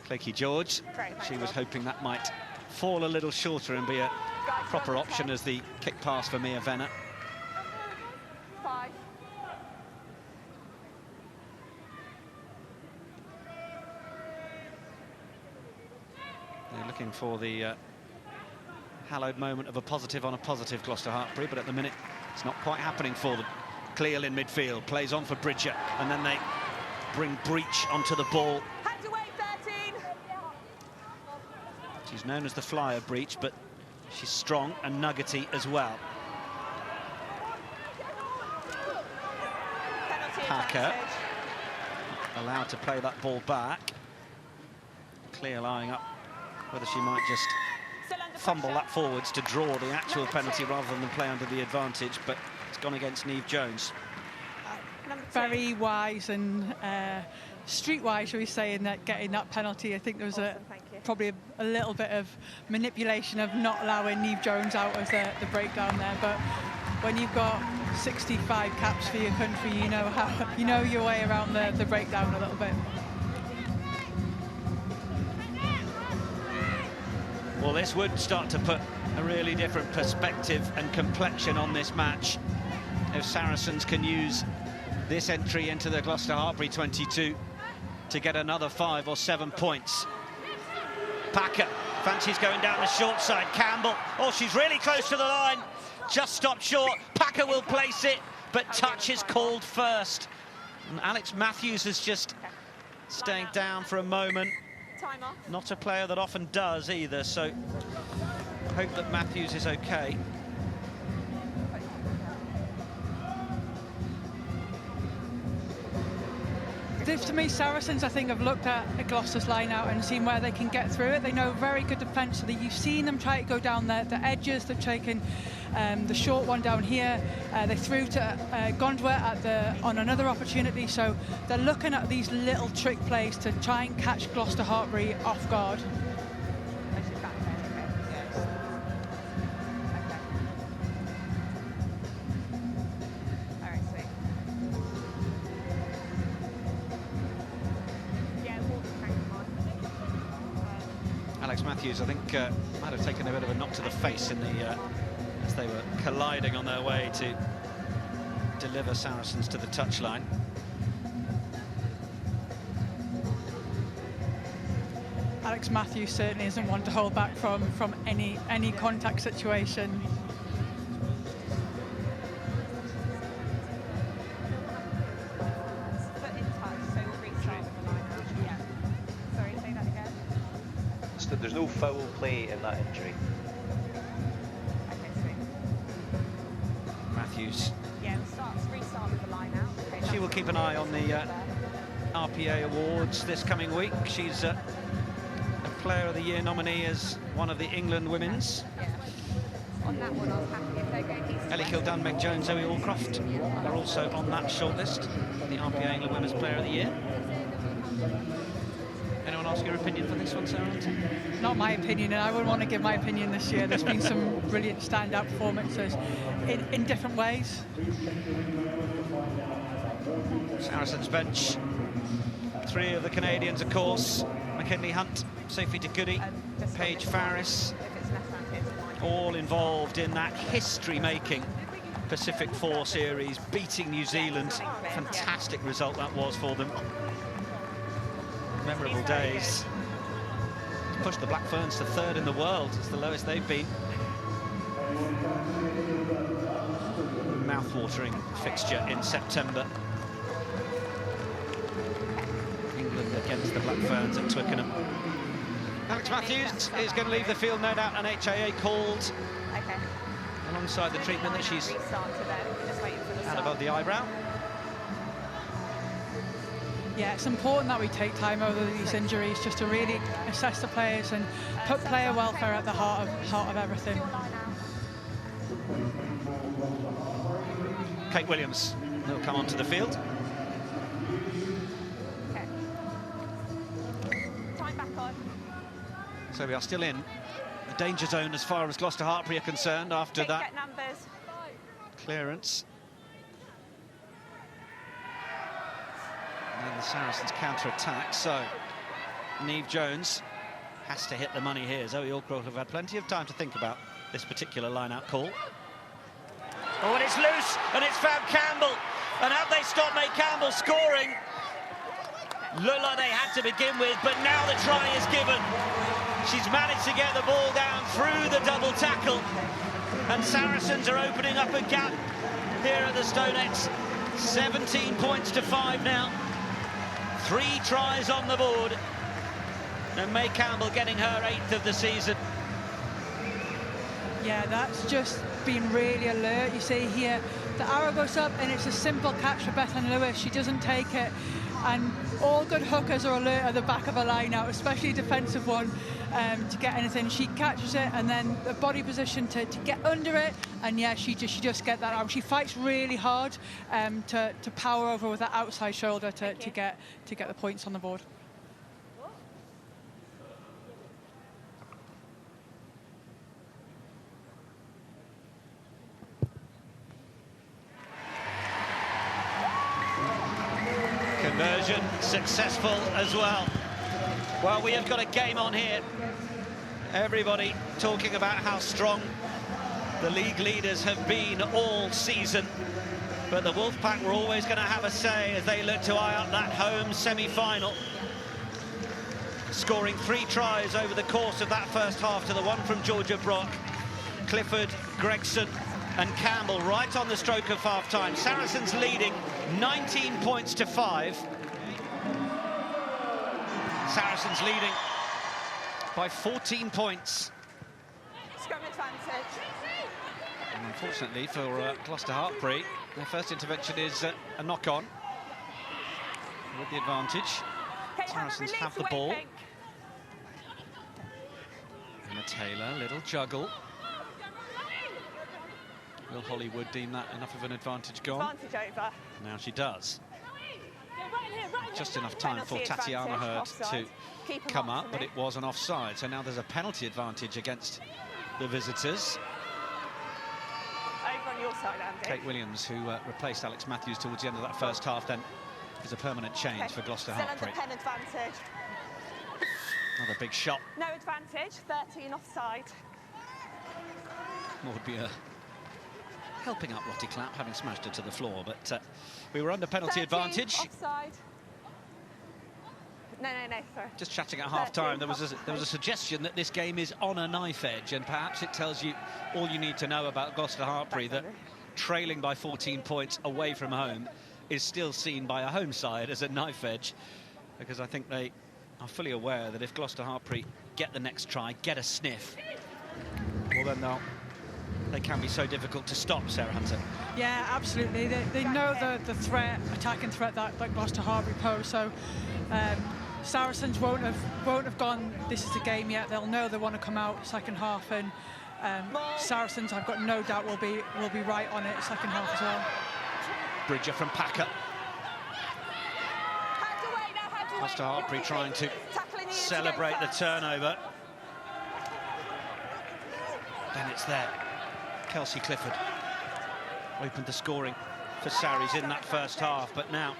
Cleall George. She was hoping that might fall a little shorter and be a proper option as the kick pass for Mia Venner. 5. They're looking for the hallowed moment of a positive on a positive Gloucester-Hartpury, but at the minute it's not quite happening for them. Cleall in midfield, plays on for Bridger, and then they bring Breach onto the ball. Hands away, 13. She's known as the flyer, Breach, but she's strong and nuggety as well. Packer allowed to play that ball back. Cleall eyeing up whether she might just fumble that forwards to draw the actual penalty rather than play under the advantage, but it's gone against Niamh Jones. Very wise and streetwise, shall we say, in that getting that penalty. I think there was probably a little bit of manipulation of not allowing Niamh Jones out as the breakdown there, but when you've got 65 caps for your country, you know your way around the breakdown a little bit. Well, this would start to put a really different perspective and complexion on this match if Saracens can use this entry into the Gloucester-Hartpury 22 to get another 5 or 7 points. Packer fancies going down the short side. Campbell, oh, she's really close to the line, just stopped short. Packer will place it, but touch is called first. And Alex Matthews is just staying down for a moment. Not a player that often does either, so hope that Matthews is okay. To me, Saracens, I think, have looked at Gloucester's line out and seen where they can get through it. They know very good defence, so that you've seen them try to go down the edges. They've taken the short one down here. They threw to Gondwa on another opportunity, so they're looking at these little trick plays to try and catch Gloucester-Hartpury off guard. Alex Matthews, I think, might have taken a bit of a knock to the face in the as they were colliding on their way to deliver Saracens to the touchline. Alex Matthews certainly isn't one to hold back from any contact situation. There's no foul play in that injury. Okay, sweet. Matthews. Yeah, restart with the line out. Okay, she will keep an eye on the RPA Awards this coming week. She's a Player of the Year nominee as one of the England women's. Yeah. On that one, I'll happy if they're going east. Ellie Kildare, Meg Jones, Zoe Allcroft are also on that shortlist, the RPA England Women's Player of the Year. Anyone ask your opinion for this one, Sarah? Not my opinion, and I wouldn't want to give my opinion this year. There's been some brilliant standout performances in different ways. Saracens bench, 3 of the Canadians, of course. McKinley Hunt, Sophie de Goody, Paige Farris, all involved in that history-making Pacific 4 series, beating New Zealand. Fantastic result that was for them. Memorable days. Pushed the Black Ferns to 3rd in the world. It's the lowest they've been. Mouth-watering fixture in September. England against the Black Ferns at Twickenham. Alex Matthews is going to leave the field, no doubt, an HIA called. Okay. Alongside the treatment that she's had above the eyebrow. Yeah, it's important that we take time over these injuries just to really assess the players and put player welfare at the heart of everything. Kate Williams will come onto the field. Okay. Time back on. So we are still in the danger zone as far as Gloucester-Hartpury are concerned after that clearance. And then the Saracens counter-attack, so Neve Jones has to hit the money here. Zoe Allcroft have had plenty of time to think about this particular line-out call. Oh, and it's loose, and it's Fab Campbell. And have they stopped May Campbell scoring? Looked like they had to begin with, but now the try is given. She's managed to get the ball down through the double tackle. And Saracens are opening up a gap here at the Stonex. 17 points to 5 now. 3 tries on the board. And May Campbell getting her 8th of the season. Yeah, that's just been really alert. You see here, the arrow goes up and it's a simple catch for Bethan Lewis. She doesn't take it. And all good hookers are alert at the back of a line out, especially a defensive one, to get anything. She catches it and then the body position to get under it. And yeah, she just get that arm. She fights really hard to power over with that outside shoulder to get the points on the board. Conversion successful as well. Well, we have got a game on here. Everybody talking about how strong the league leaders have been all season. But the Wolfpack were always going to have a say as they look to eye up that home semi-final. Scoring 3 tries over the course of that first half to the one from Georgia Brock. Clifford, Gregson and Campbell right on the stroke of half-time. Saracens leading 19 points to 5. Saracens leading by 14 points. Scrum advantage. And unfortunately for Gloucester-Hartpury, their first intervention is a knock-on. With the advantage, Saracens have the ball. Emma Taylor, little juggle. Will Hollywood deem that enough of an advantage gone? Advantage over. Now she does. Just enough time for Tatiana Hurd to come up, but it was an offside. So now there's a penalty advantage against the visitors. Over on your side, Andy. Kate Williams, who replaced Alex Matthews towards the end of that first half, then is a permanent change for Gloucester-Hartpury. Still under pen advantage. Another big shot. No advantage, 13 offside. What would be a helping up Lottie Clapp, having smashed her to the floor, but we were under penalty advantage. Offside. No, sorry. Just chatting at half-time, there was a suggestion that this game is on a knife edge, and perhaps it tells you all you need to know about Gloucester-Hartpury, that trailing by 14 points away from home is still seen by a home side as a knife edge, because I think they are fully aware that if Gloucester-Hartpury get the next try, get a sniff, well then they can be so difficult to stop, Sarah Hunter. Yeah, absolutely. They know the threat, attacking threat that Gloucester-Hartpury pose. So Saracens won't have gone, this is the game yet. They'll know they want to come out second half, and Saracens, I've got no doubt, will be right on it second half as well. Bridger from Packer. Gloucester-Hartpury trying to celebrate the turnover. Then it's there. Kelsey Clifford opened the scoring for Sarries in that first half, but now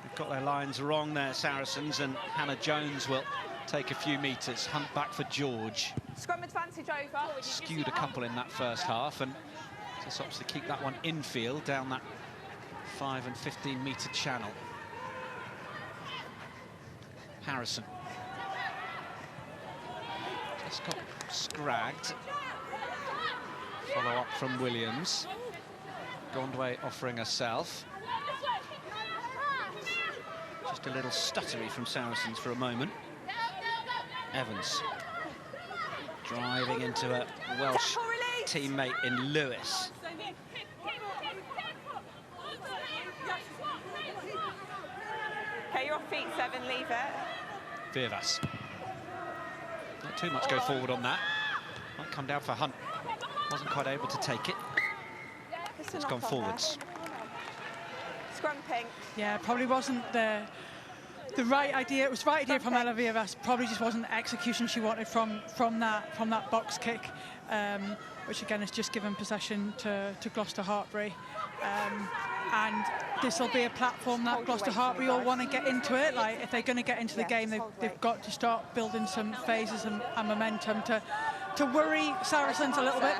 they've got their lines wrong there, Saracens, and Hannah Jones will take a few metres. Hunt back for George. Scrum advantage over. Skewed a couple in that first half, and just opts to keep that one infield down that 5 and 15 metre channel. Harrison just got scragged. Follow up from Williams. Gondway offering herself. Just a little stuttery from Saracens for a moment. Evans driving into a Welsh teammate in Lewis. Okay, you're off feet, 7, leave it. Vivas. Not too much go forward on that. Might come down for Hunt. Wasn't quite able to take it. It's gone forwards. Scrum pink. Yeah, probably wasn't the right idea. It was the right idea from Ella Vivas. Probably just wasn't the execution she wanted from that box kick, which again has just given possession to Gloucester-Hartpury. And this will be a platform that Gloucester-Hartpury all want to get into it. Like, if they're going to get into the game, they've got to start building some phases and momentum to worry Saracens a little bit.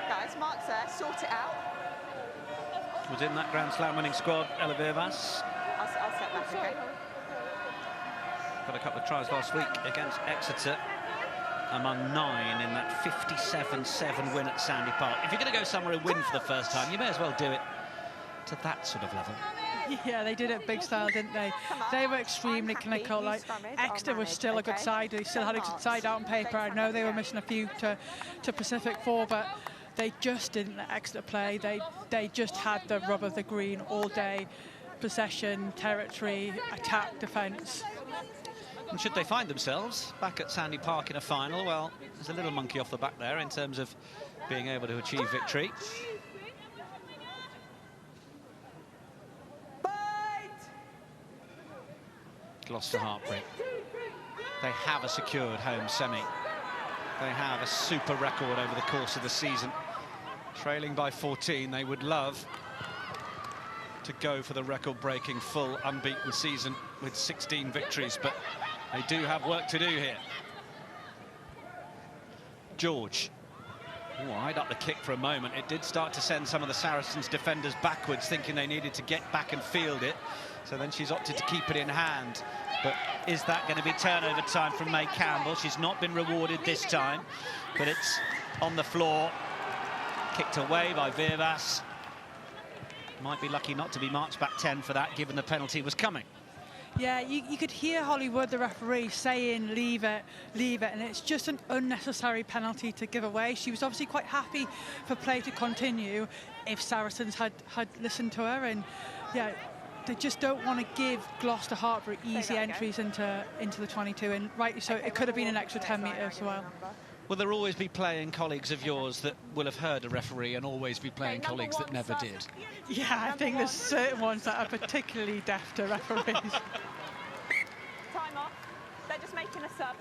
Guys, Mark's there, sort it out. Was in that Grand Slam winning squad, Ella Vivas. I'll set that, okay. Got a couple of tries last week against Exeter, among 9 in that 57-7 win at Sandy Park. If you're going to go somewhere and win for the first time, you may as well do it to that sort of level. Yeah, they did it big style, didn't they? They were extremely clinical. Like, Exeter was still a good side. They still had a good side out on paper. I know they were missing a few to Pacific 4, but they just didn't let Exeter play. They just had the rub of the green all day. Possession, territory, attack, defence. And should they find themselves back at Sandy Park in a final, well, there's a little monkey off the back there in terms of being able to achieve victory. Gloucester-Hartpury. They have a secured home semi. They have a super record over the course of the season. Trailing by 14, they would love to go for the record-breaking full unbeaten season with 16 victories, but they do have work to do here. George. Oh, eyed up the kick for a moment. It did start to send some of the Saracens defenders backwards, thinking they needed to get back and field it. So then she's opted to keep it in hand. But is that going to be turnover time from May Campbell? She's not been rewarded this time, but it's on the floor. Kicked away by Virvas. Might be lucky not to be marched back 10 for that, given the penalty was coming. Yeah, you could hear Hollywood, the referee, saying, leave it, and it's just an unnecessary penalty to give away. She was obviously quite happy for play to continue if Saracens had listened to her, and yeah, they just don't want to give Gloucester-Hartpury easy entries into the 22, and rightly so. It could have been an extra 10 metres as well. Will there always be playing colleagues of yours that will have heard a referee and always be playing colleagues that never did? Yeah, I think there's certain ones that are particularly deaf to referees. Time off. They're just making a sub.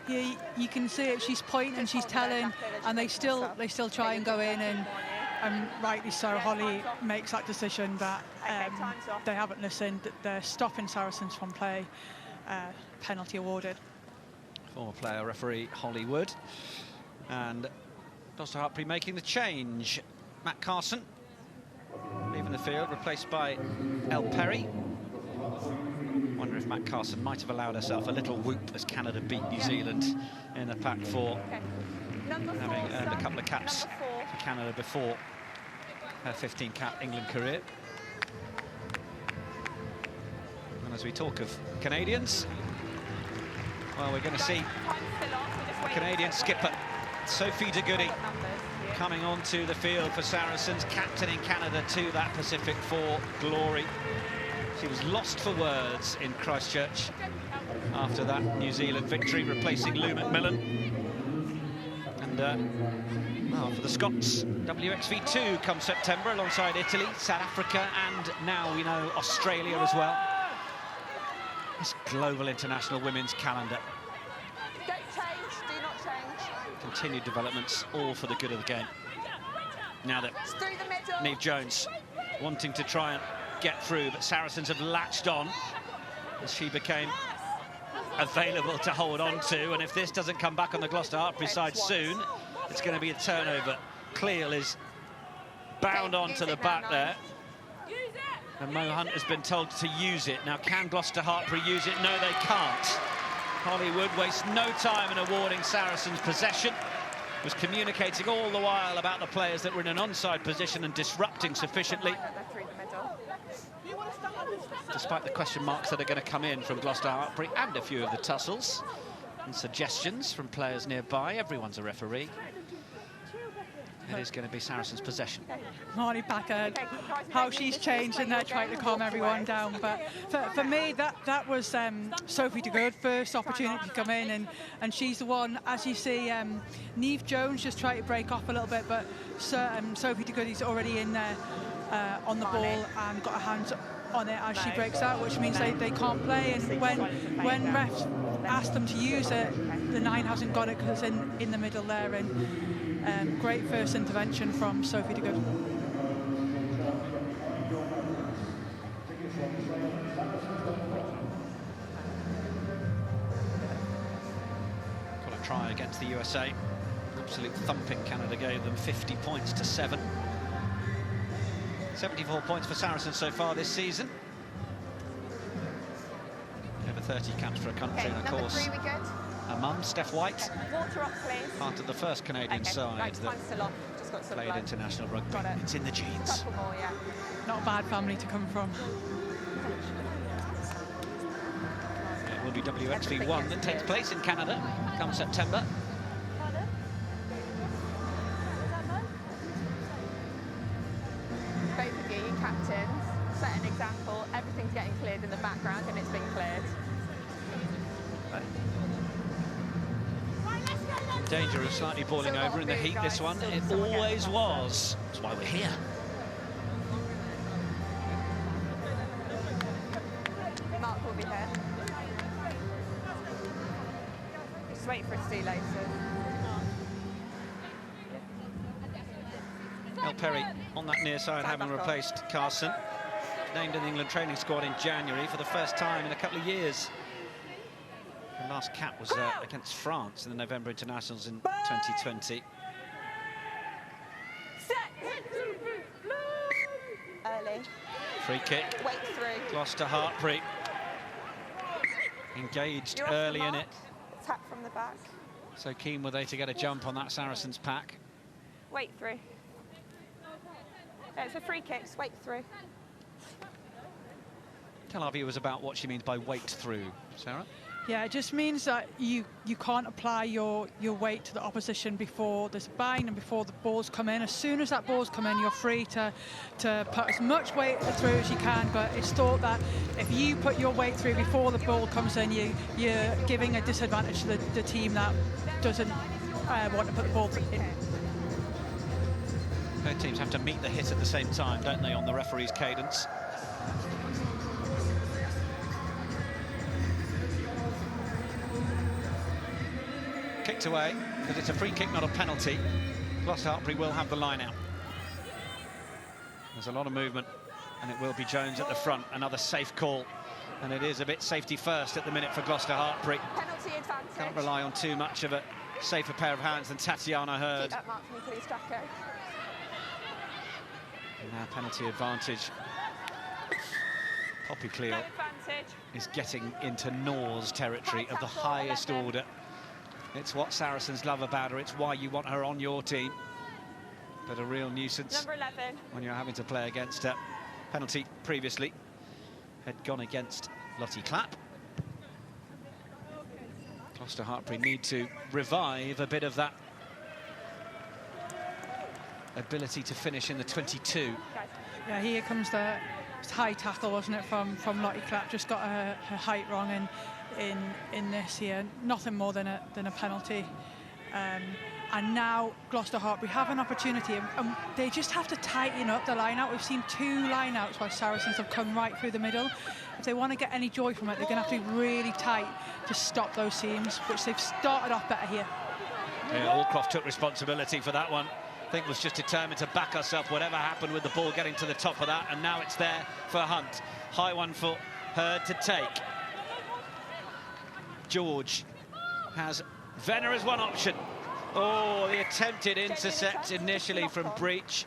Yeah, you can see it. She's pointing, she's telling, and they still try and go in, and rightly so. Holly makes that decision that they haven't listened. That they're stopping Saracens from play. Penalty awarded. Former player referee Hollywood, and Gloucester-Hartpury making the change. Matt Carson leaving the field, replaced by El Perry. Wonder if Matt Carson might have allowed herself a little whoop as Canada beat New Zealand in the Pac 4, having earned a couple of caps for Canada before her 15-cap England career. And as we talk of Canadians, well, we're going to see Canadian skipper Sophie de Goody coming onto the field for Saracens, captaining Canada to that Pacific 4 glory. She was lost for words in Christchurch after that New Zealand victory, replacing Lou McMillan. And well, for the Scots, WXV2 come September alongside Italy, South Africa, and now we know Australia as well. This global international women's calendar. Don't change, do not change. Continued developments, all for the good of the game. Now that Niamh Jones wanting to try and get through, but Saracens have latched on as she became available to hold on to, and if this doesn't come back on the Gloucester-Hartpury side soon, it's going to be a turnover. Cleall is bound on to the back there. And Mo Hunt has been told to use it. Now, can Gloucester-Hartpury use it? No, they can't. Hollywood wastes no time in awarding Saracens possession. Was communicating all the while about the players that were in an onside position and disrupting sufficiently. Despite the question marks that are going to come in from Gloucester-Hartpury and a few of the tussles and suggestions from players nearby. Everyone's a referee. It is going to be Saracens' possession. Marnie Packer, how she's changed and they're trying to calm everyone down. But for me, that was Sophie de Goody, first opportunity to come in, and she's the one, as you see, Niamh Jones just tried to break off a little bit, but Sophie de Goody's already in there on the ball and got her hands on it as she breaks out, which means they can't play. And when refs ask them to use it, the 9 hasn't got it because it's in the middle there. And great first intervention from Sophie de Goody. Got a try against the USA. Absolute thumping. Canada gave them 50 points to 7. 74 points for Saracens so far this season. Over 30 caps for a country, and of course, her mum, Steph White, Water up, please. part of the first Canadian side that played international rugby. It's in the genes. Couple more, yeah. Not a bad family to come from. It will be WXV1 that takes place in Canada come September. Both of you, you captains, set an example. Everything's getting cleared in the background, and it's been cleared. Danger of slightly boiling over in the heat, this one. It always was. That's why we're here. Mark will be here. Just wait for it to do later. El Perry on that near side, having replaced Carson. named in the England training squad in January for the first time in a couple of years. The last cap was against France in the November internationals in 2020. Early. Free kick. Wait through. Gloucester-Hartpury engaged early in it. Attack from the back. So keen were they to get a jump on that Saracens pack. Wait through. It's a free kick, just wait through. Tell our viewers about what she means by wait through, Sarah. Yeah, it just means that you can't apply your weight to the opposition before there's a bind and before the balls come in. As soon as that ball's come in, you're free to put as much weight through as you can, but it's thought that if you put your weight through before the ball comes in, you're giving a disadvantage to the team that doesn't want to put the ball in. Both teams have to meet the hit at the same time, don't they, on the referee's cadence? Kicked away, because it's a free kick, not a penalty. Gloucester-Hartpury will have the line out. There's a lot of movement, and it will be Jones at the front. Another safe call, and it is a bit safety first at the minute for Gloucester-Hartpury. Penalty advantage. Can't rely on too much of a safer pair of hands than Tatiana Hurd. Keep that mark for me, please, Jacko. And now penalty advantage. Poppy Cleall is getting into Nor's territory of the highest order. It's what Saracens love about her. It's why you want her on your team. But a real nuisance Number 11. when you're having to play against her. Penalty previously had gone against Lottie Clapp. Gloucester-Hartpury need to revive a bit of that ability to finish in the 22. Yeah, here comes the high tackle, wasn't it, from Lottie Clapp. Just got her height wrong in this here. Nothing more than a penalty. And now Gloucester-Hartpury have an opportunity, and they just have to tighten up the line out. We've seen 2 line outs where Saracens have come right through the middle. If they want to get any joy from it, they're going to have to be really tight to stop those seams, which they've started off better here. Yeah, Allcroft took responsibility for that one. I think was just determined to back herself, whatever happened with the ball getting to the top of that, and now it's there for Hunt. High one for Hurd to take. George has Venner as one option. Oh, the attempted intercept initially from Breach.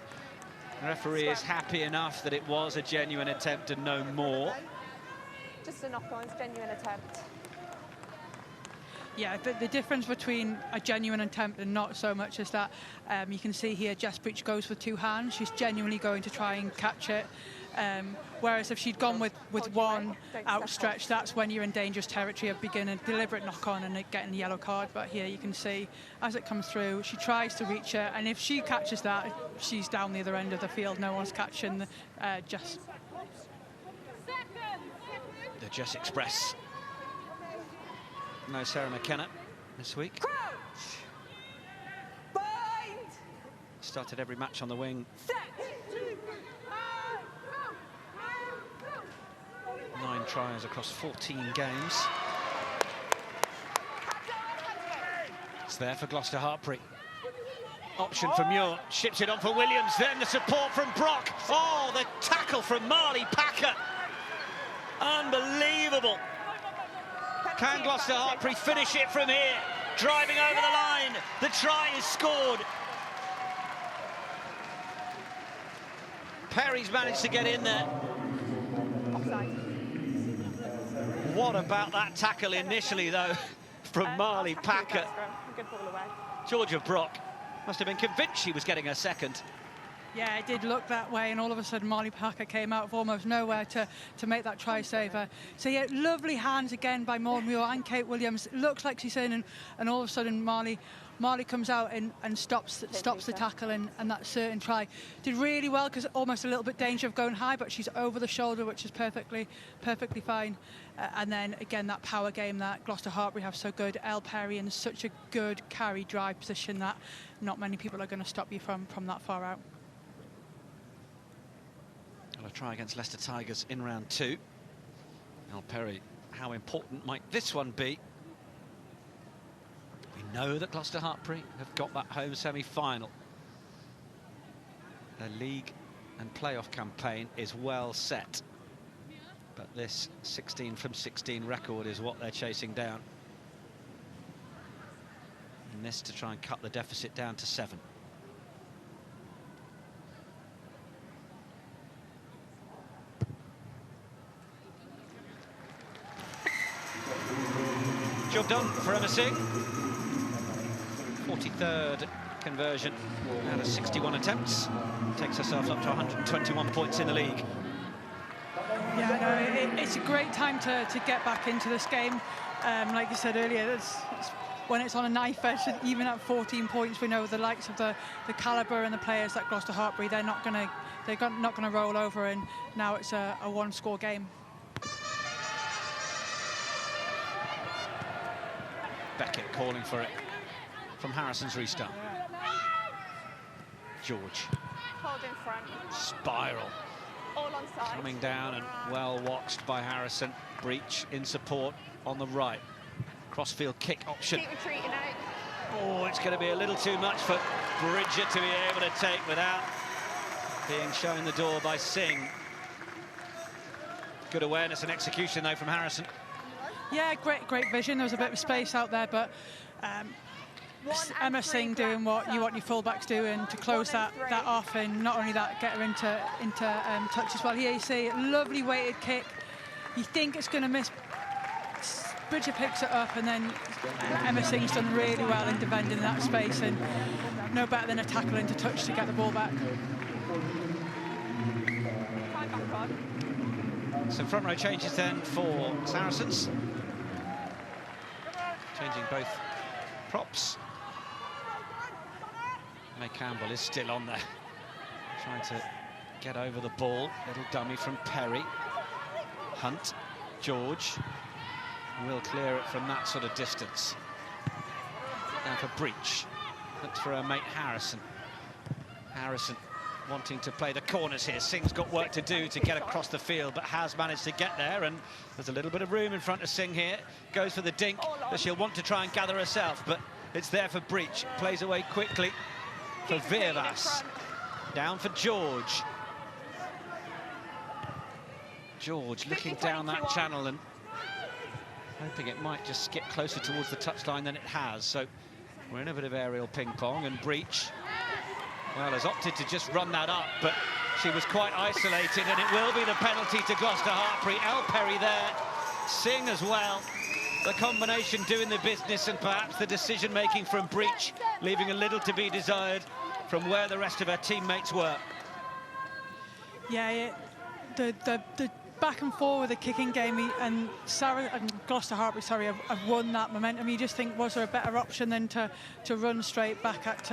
The referee is happy enough that it was a genuine attempt and no more. Just a knock-on, genuine attempt. Yeah, the difference between a genuine attempt and not so much is that you can see here Jess Breach goes with 2 hands. She's genuinely going to try and catch it. Whereas if she'd gone with one outstretched, that's when you're in dangerous territory of beginning a deliberate knock-on and getting the yellow card. But here you can see as it comes through, she tries to reach it, and if she catches that, she's down the other end of the field. No one's catching Jess. The Jess Express. No Sarah McKenna this week. Crouch! Bind! Started every match on the wing. Set! 9 tries across 14 games. It's there for Gloucester-Hartpury. Option from Muir, ships it on for Williams, then the support from Brock. Oh, the tackle from Marley Packer. Unbelievable. Can Gloucester-Hartpury finish it from here? Driving over the line, the try is scored. Perry's managed to get in there. Offside. What about that tackle initially, though, from Marley Packer? Good ball away. Georgia Brock must have been convinced she was getting her second. Yeah, it did look that way, and all of a sudden Marley Packer came out of almost nowhere to make that try saver. So yeah, lovely hands again by Maud Muir and Kate Williams. It looks like she's in, and all of a sudden Marley comes out and stops the tackle, and that certain try. Did really well, because almost a little bit danger of going high, but she's over the shoulder, which is perfectly fine. And then again, that power game that Gloucester-Hartpury have so good. Elle Perry in such a good carry drive position that not many people are going to stop you from that far out. Well, a try against Leicester Tigers in round 2. Elle Perry, how important might this one be? We know that Gloucester-Hartpury have got that home semi-final. Their league and playoff campaign is well set. But this 16 from 16 record is what they're chasing down. And this to try and cut the deficit down to 7. Job done for Emma Singh. 43rd conversion out of 61 attempts. Takes herself up to 121 points in the league. Yeah, no, it's a great time to get back into this game. Like you said earlier, when it's on a knife edge, even at 14 points, we know the likes of the calibre and the players at Gloucester-Hartpury, they're not gonna roll over, and now it's a one-score game. Beckett calling for it from Harrison's restart. George. Hold in front. Spiral. All on side. Coming down and well watched by Harrison. Breach in support on the right. Crossfield kick option. Keep retreating out. Oh, it's going to be a little too much for Bridget to be able to take without being shown the door by Singh. Good awareness and execution, though, from Harrison. Yeah, great vision. There was a bit of space out there, but Emma Singh doing what you want your fullbacks do, and to close that off, and not only that, get her into touch as well. Here you see a lovely weighted kick. You think it's going to miss. Bridget picks it up, and then Emma Singh's done really well in defending that space, and no better than a tackle into touch to get the ball back. Some front row changes then for Saracens. Changing both props. May Campbell is still on there, trying to get over the ball. Little dummy from Perry. Hunt, George will clear it from that sort of distance. Down for Breach. Looks for her mate Harrison. Harrison wanting to play the corners here. Singh's got work to do to get across the field, but has managed to get there, and there's a little bit of room in front of Singh here. Goes for the dink, but she'll want to try and gather herself, but it's there for Breach. Plays away quickly for Virvas. Down for George. George looking down that channel and hoping it might just skip closer towards the touchline than it has. So we're in a bit of aerial ping-pong, and Breach, well, has opted to just run that up, but she was quite isolated, and it will be the penalty to Gloucester-Hartpury. Al Perry there, Singh as well. The combination doing the business, and perhaps the decision-making from Breach, leaving a little to be desired from where the rest of her teammates were. Yeah, the back and forward with the kicking game, and Gloucester-Hartpury, sorry, have won that momentum. You just think, was there a better option than to run straight back at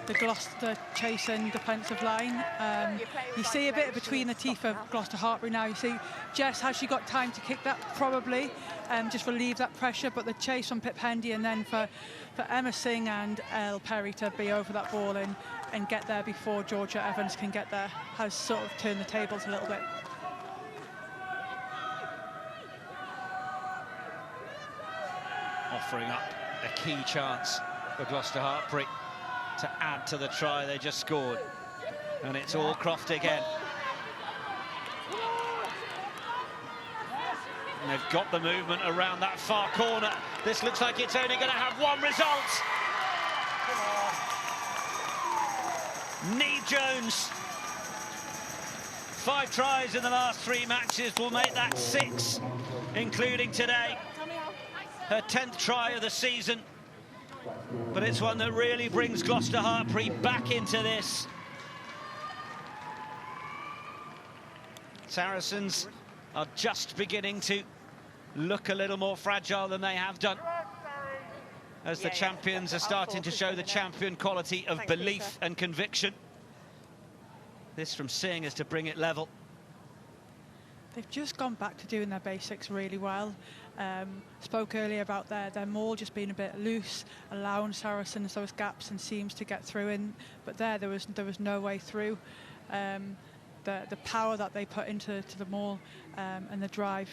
the Gloucester chasing defensive line? You see a bit between the teeth of Gloucester-Hartpury now. You see, Jess, has she got time to kick that? Probably, just relieve that pressure, but the chase from Pip Hendy, and then for Emma Singh and Elle Perry to be over that ball and get there before Georgia Evans can get there, has sort of turned the tables a little bit. Offering up a key chance for Gloucester-Hartpury to add to the try they just scored. And it's all Croft again. And they've got the movement around that far corner. This looks like it's only going to have one result. Neve Jones. 5 tries in the last 3 matches will make that 6, including today. Her 10th try of the season, but it's one that really brings Gloucester-Hartpury back into this. Saracens are just beginning to look a little more fragile than they have done, as the champions are starting to show the champion quality of belief and conviction. This from Singh is to bring it level. They've just gone back to doing their basics really well. Spoke earlier about their maul just being a bit loose, allowing Saracens those gaps and seams to get through in. But there was no way through. The power that they put into the maul and the drive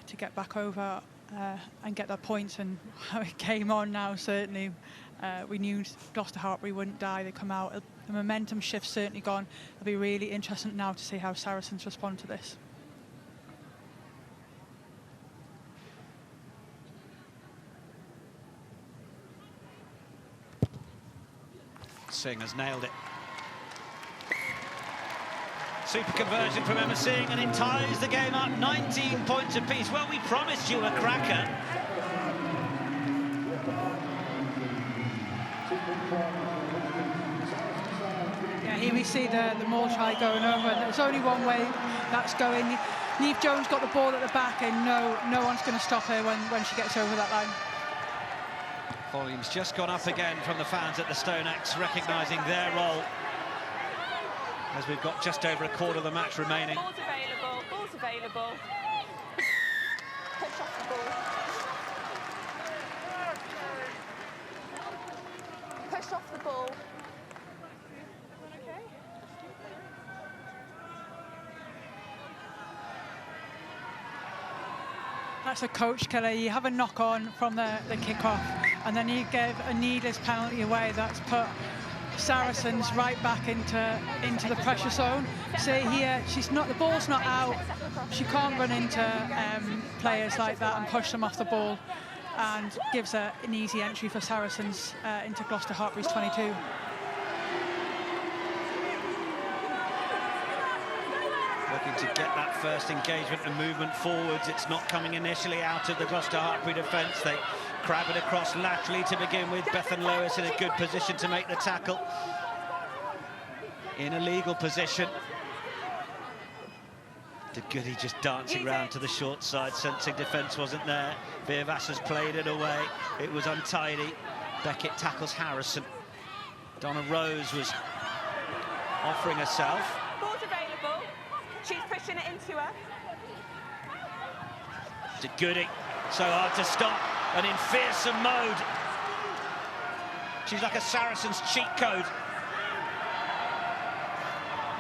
to get back over and get their points, and how it came on now, certainly we knew Gloucester-Hartpury wouldn't die. They come out, the momentum shift's certainly gone. It'll be really interesting now to see how Saracens respond to this. Singh has nailed it. Super conversion from Emma Singh, and it ties the game up, 19 points apiece. Well, we promised you a cracker. Yeah, here we see the maul try going over, and there's only one way that's going. Neve Jones got the ball at the back, and no one's going to stop her when she gets over that line. Volume's just gone up again from the fans at the StoneX, recognising their role, as we've got just over a quarter of the match remaining. Ball's available, ball's available. Push off the ball. Push off the ball. Okay. That's a coach killer. You have a knock on from the kick-off, and then you give a needless penalty away. That's put Saracens right back into the pressure zone. See here, the ball's not out. She can't run into players like that and push them off the ball, and gives an easy entry for Saracens into Gloucester-Hartpury's 22. Looking to get that first engagement and movement forwards. It's not coming initially out of the Gloucester-Hartpury defence. They crab it across laterally to begin with. Bethan Lewis in a good position to make the tackle. In a legal position. De Goody just dancing round to the short side, sensing defence wasn't there. Virvas has played it away. It was untidy. Beckett tackles Harrison. Donna Rose was offering herself. Ball's available. She's pushing it into her. De Goody, so hard to stop, and in fearsome mode. She's like a Saracens cheat code.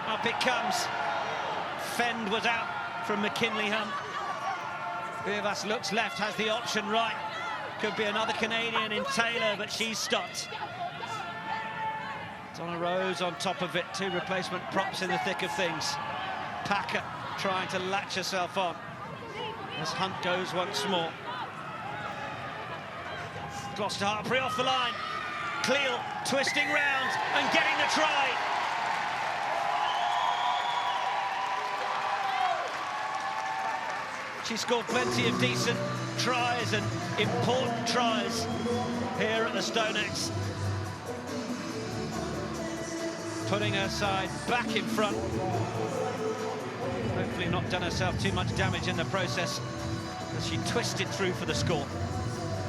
Up it comes. Fend was out from McKinley Hunt. Virvas looks left, has the option right. Could be another Canadian in Taylor, but she's stopped. Donna Rose on top of it, two replacement props in the thick of things. Packer trying to latch herself on as Hunt goes once more. Gloucester-Hartpury off the line. Cleall twisting round and getting the try. She scored plenty of decent tries and important tries here at the StoneX. Putting her side back in front. Hopefully not done herself too much damage in the process, as she twisted through for the score.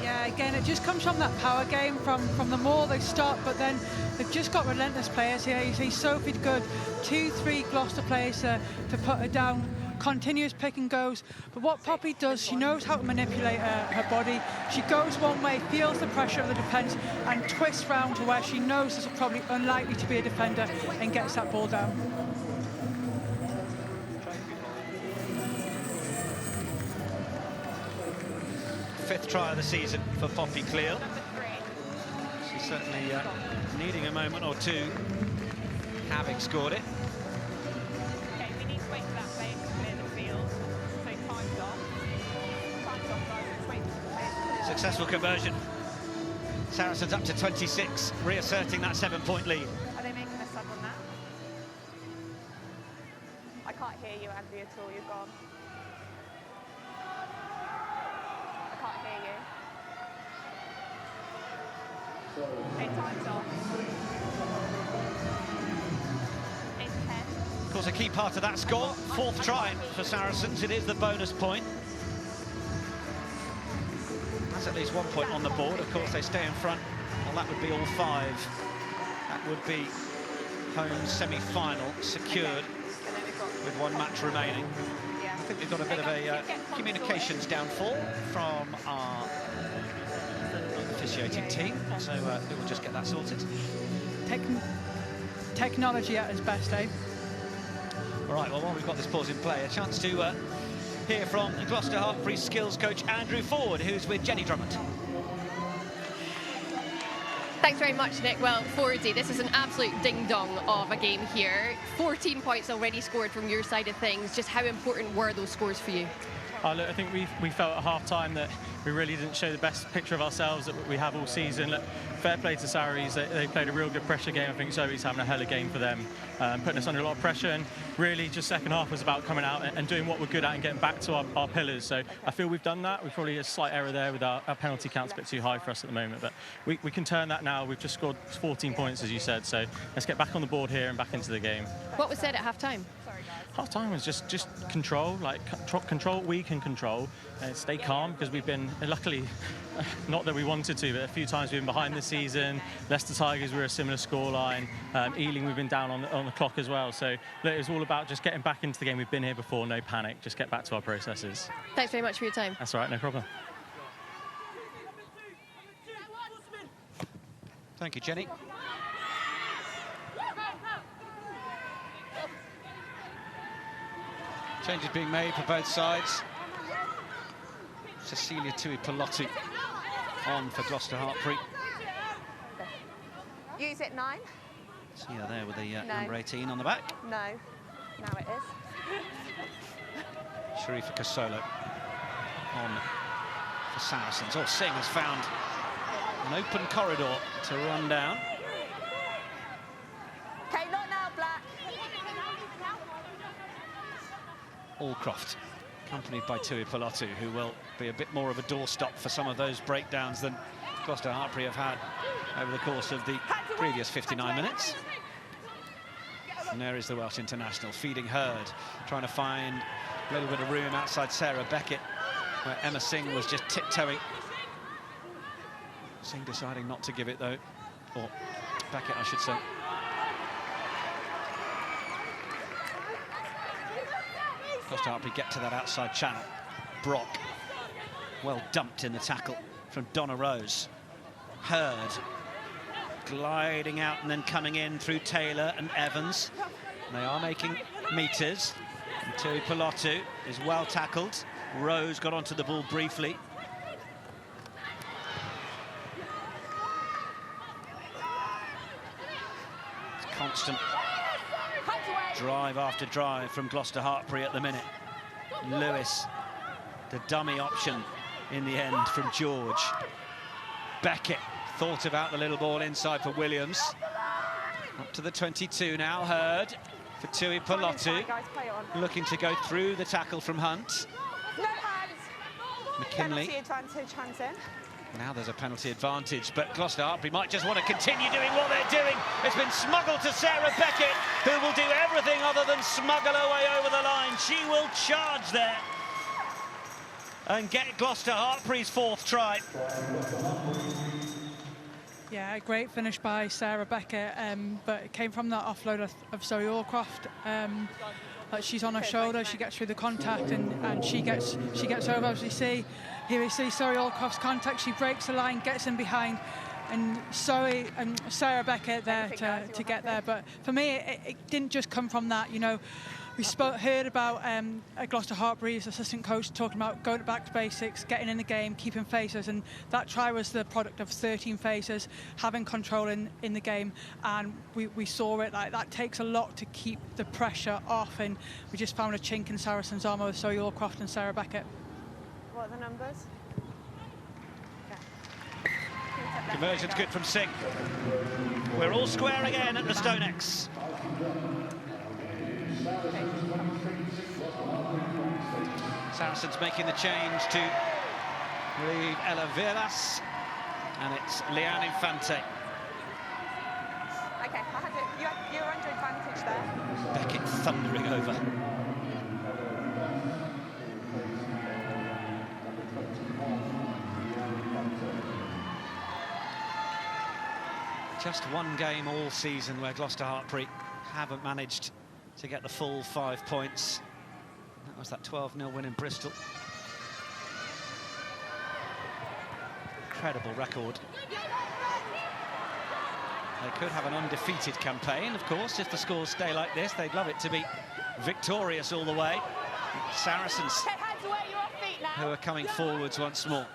Yeah, again, it just comes from that power game, from the more they stop, but then they've just got relentless players here. You see Sophie Good, 2-3 Gloucester players to put her down. Continuous pick and goes, but what Poppy does, she knows how to manipulate her body. She goes one way, feels the pressure of the defence, and twists round to where she knows there's probably unlikely to be a defender, and gets that ball down. Fifth try of the season for Poppy Cleall. She's certainly needing a moment or two, having scored it. Okay, we need to wait for that player to clear the field. So time's off. Time's off, guys. Let's wait for the player to clear. Successful conversion. Saracens up to 26, reasserting that 7-point lead. Are they making a sub on that? I can't hear you, Andy, at all. You're gone. I can't hear you. Okay, time's off. 8-10. Of course, a key part of that score, fourth try for Saracens. It is the bonus point. That's at least 1 point on the board. Of course, they stay in front. Well, that would be all 5. That would be home semi-final secured with one match remaining. I think we've got a bit of a communications downfall from our officiating team, so we will just get that sorted. Technology at its best, Dave. All right, well, while we've got this pause in play, a chance to hear from Gloucester-Hartpury skills coach Andrew Ford, who's with Jenny Drummond. Thanks very much, Nick. Well, Fordy, this is an absolute ding-dong of a game here. 14 points already scored from your side of things. Just how important were those scores for you? Look, I think we felt at half-time that we really didn't show the best picture of ourselves that we have all season. Look, fair play to Sarries. They played a real good pressure game. I think Zoe's having a hell of a game for them, putting us under a lot of pressure. And really, just second half was about coming out and doing what we're good at and getting back to our pillars. So I feel we've done that. We've probably a slight error there with our penalty count's a bit too high for us at the moment. But we can turn that now. We've just scored 14 points, as you said. So let's get back on the board here and back into the game. What was said at half-time? Half-time was just control, like control what we can control, and stay calm, because we've been, luckily, not that we wanted to, but a few times we've been behind this season. Leicester Tigers were a similar scoreline. Ealing, we've been down on the clock as well. So look, it was all about just getting back into the game. We've been here before, no panic, just get back to our processes. Thanks very much for your time. That's all right, no problem. Thank you, Jenny. Changes being made for both sides. Cecilia Tui-Pelotu on for Gloucester-Hartpury. Use it 9. See her there with the No. number 18 on the back. No. Now it is. Sharifa Kasolo on for Saracens. Oh, Singh has found an open corridor to run down. Okay, not now, Black. Allcroft, accompanied by Tui-Pelotu, who will be a bit more of a doorstop for some of those breakdowns than Gloucester-Hartpury have had over the course of the previous 59 minutes. And there is the Welsh international feeding Hurd, trying to find a little bit of room outside Sarah Beckett, where Emma Singh was just tiptoeing. Singh deciding not to give it, though, or Beckett, I should say. Gloucester-Hartpury get to that outside channel. Brock, well dumped in the tackle from Donna Rose. Hurd, gliding out and then coming in through Taylor and Evans. They are making metres. Tui-Pelotu is well tackled. Rose got onto the ball briefly. It's constant drive after drive from Gloucester-Hartpury at the minute. Lewis, the dummy option in the end from George. Beckett thought about the little ball inside for Williams. Up to the 22 now, Hurd for Tui-Pelotu. Looking to go through the tackle from Hunt. No hands. McKinley. Penalty advantage, hands in. Now there's a penalty advantage, but Gloucester-Hartpury might just want to continue doing what they're doing. It's been smuggled to Sarah Beckett, who will do everything other than smuggle her way over the line. She will charge there and get Gloucester-Hartpury's 4th try. Yeah, a great finish by Sarah Beckett, but it came from that offload of Zoe Allcroft. She's on her shoulder, she gets through the contact, and she gets over. As we see, here we see Zoe Allcroft's contact. She breaks the line, gets in behind, and Zoe and Sarah Beckett there to get there. But for me, it didn't just come from that. You know, we heard about Gloucester-Hartpury's assistant coach talking about going back to basics, getting in the game, keeping faces, and that try was the product of 13 faces, having control in the game, and we saw it. Like, that takes a lot to keep the pressure off, and we just found a chink in Saracens' armour with Zoe Allcroft and Sarah Beckett. What are the numbers? Conversion's good from Singh. We're all square again at the Stonex. Saracens making the change to relieve Ella Villas, and it's Leanne Infante. Okay, you're under advantage there. Beckett thundering over. Just one game all season where Gloucester-Hartpury haven't managed to get the full 5 points. That was that 12-0 win in Bristol. Incredible record. They could have an undefeated campaign, of course, if the scores stay like this. They'd love it to be victorious all the way. Saracens, who are coming forwards once more.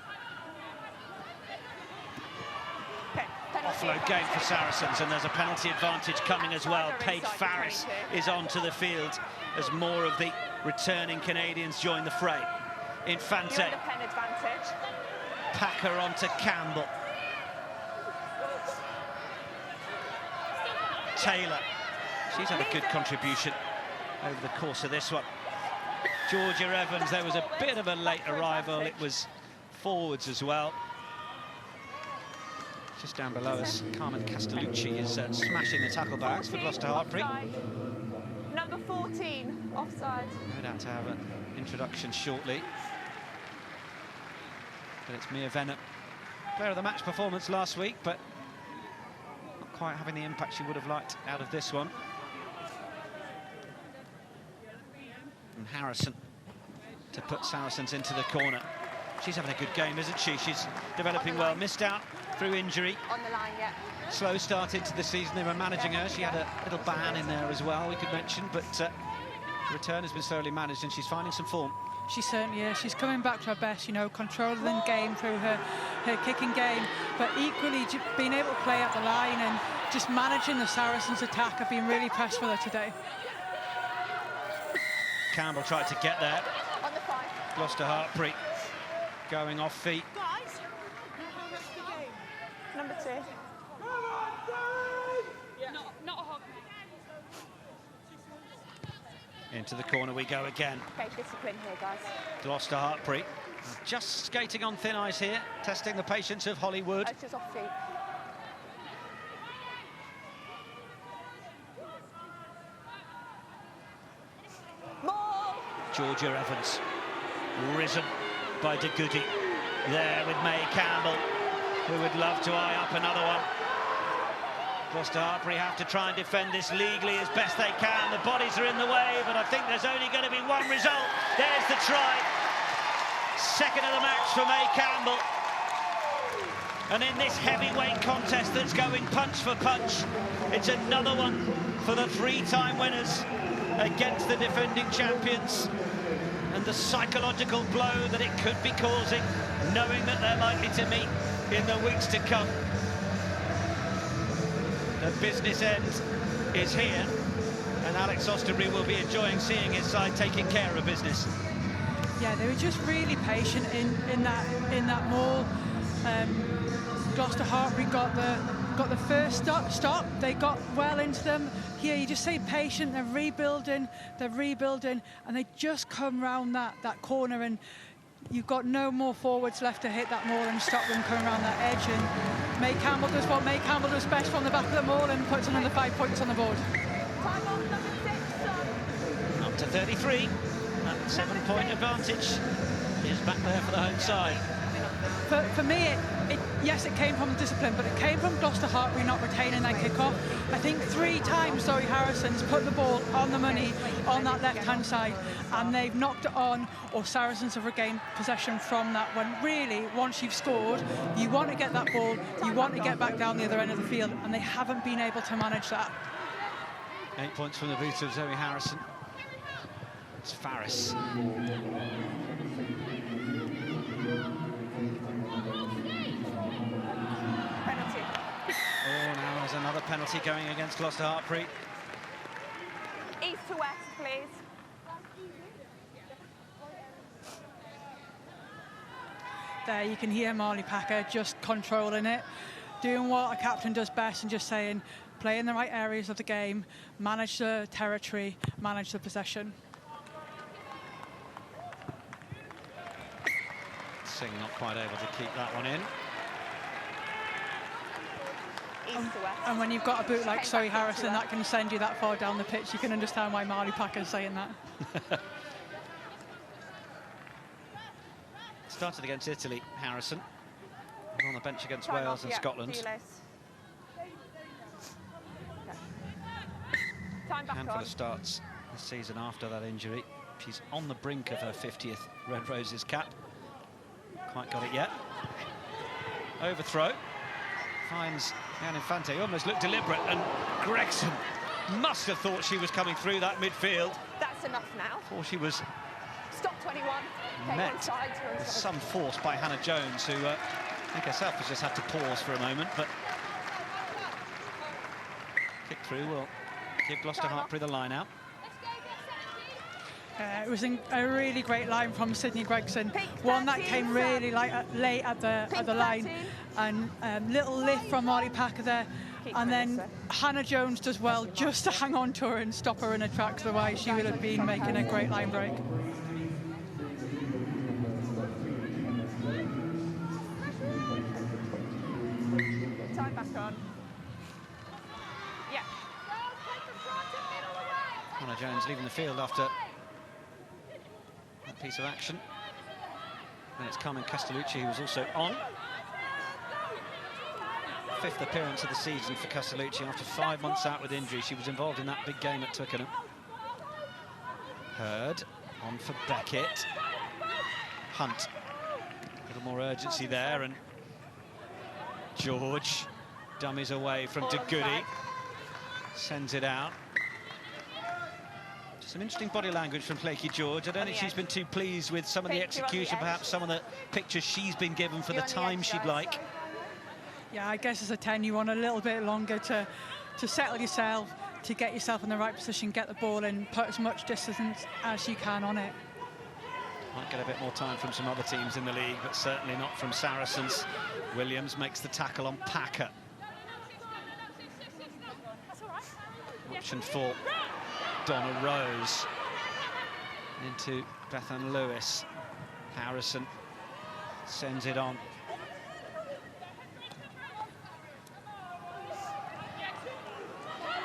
Offload game for Saracens, and there's a penalty advantage coming as well. Paige Farris is onto the field as more of the returning Canadians join the fray. Infante. You're in the pen advantage. Packer onto Campbell. Taylor. She's had a good contribution over the course of this one. Georgia Evans, there was a bit of a late arrival. It was forwards as well. Just down below us, Carmen Castellucci is smashing the tackle bags for Gloucester-Hartpury. Number 14, offside. No doubt to have an introduction shortly. But it's Mia Venom. Player of the match performance last week, but not quite having the impact she would have liked out of this one. And Harrison to put Saracens into the corner. She's having a good game, isn't she? She's developing well. Missed out through injury. On the line, yeah. Slow start into the season. They were managing her. She had a little ban in there as well, we could mention, but the return has been slowly managed and she's finding some form. She certainly is. She's coming back to her best, you know, controlling the game through her kicking game, but equally being able to play at the line and just managing the Saracens' attack. I've been really impressed with her today. Campbell tried to get there. On the 5. Gloucester-Hartpury going off feet. Number 2. Into the corner we go again. Okay, discipline here, guys. Gloucester-Hartpury just skating on thin ice here, testing the patience of Hollywood. It's just off feet. More! Georgia Evans, risen by De Goody. There with May Campbell, who would love to eye up another one. Gloucester-Hartpury have to try and defend this legally as best they can. The bodies are in the way, but I think there's only going to be one result. There's the try. Second of the match for May Campbell. And in this heavyweight contest that's going punch for punch, it's another one for the 3-time winners against the defending champions. And the psychological blow that it could be causing, knowing that they're likely to meet in the weeks to come. The business end is here, and Alex Osterbury will be enjoying seeing his side taking care of business. Yeah, they were just really patient in that maul. Gloucester-Hartpury got the first stop. They got well into them. Here, you just say patient. They're rebuilding, and they just come round that corner, and you've got no more forwards left to hit that maul and stop them coming around that edge. And May Campbell does what May Campbell does best from the back of the maul and puts another 5 points on the board. Time on number 6, Up to 33. That 7-point advantage is back there for the home side. For me, yes, it came from discipline, but it came from Gloucester-Hartpury not retaining their kick-off. I think 3 times Zoe Harrison's put the ball on the money on that left-hand side, and they've knocked it on, or Saracens have regained possession from that one. Really, once you've scored, you want to get that ball, you want to get back down the other end of the field, and they haven't been able to manage that. 8 points from the boot of Zoe Harrison. It's Faris. Oh, now there's another penalty going against Gloucester-Hartpury. East to west, please. There you can hear Marley Packer just controlling it, doing what a captain does best and just saying, play in the right areas of the game, manage the territory, manage the possession. Singh not quite able to keep that one in. And when you've got a boot like Zoe Harrison that can send you that far down the pitch, you can understand why Marley Packer's saying that. Started against Italy, Harrison. On the bench against Wales and Scotland. Handful of starts this season after that injury. She's on the brink of her 50th Red Roses cap. Quite got it yet. Overthrow. Finds Infante, almost looked deliberate, and Gregson must have thought she was coming through that midfield. That's enough now. Before she was Stop 21. Okay, met one side, with some force by Hannah Jones, who I think herself has just had to pause for a moment, but kick through will give Gloucester-Hartpury the line out. It was a really great line from Sydney Gregson, one that came really late at the line, and little lift from Marley Packer there, and then Hannah Jones does well just to hang on to her and stop her in her tracks, otherwise she would have been making a great line break. Time back on. Yeah. Hannah Jones leaving the field after that piece of action. And it's Carmen Castellucci who was also on. 5th appearance of the season for Castellucci after 5 months out with injury. She was involved in that big game at Twickenham. Hurd on for Beckett. Hunt. A little more urgency there, and George dummies away from De Goody. Sends it out. Some interesting body language from Flaky George. I don't think she's been too pleased with some of the execution, perhaps some of the pictures she's been given for the time she'd like. Yeah, I guess as a 10 you want a little bit longer to settle yourself, to get yourself in the right position, get the ball in, put as much distance as you can on it. Might get a bit more time from some other teams in the league, but certainly not from Saracens. Williams makes the tackle on Packer. Option for Donna Rose. Into Bethan Lewis. Harrison sends it on.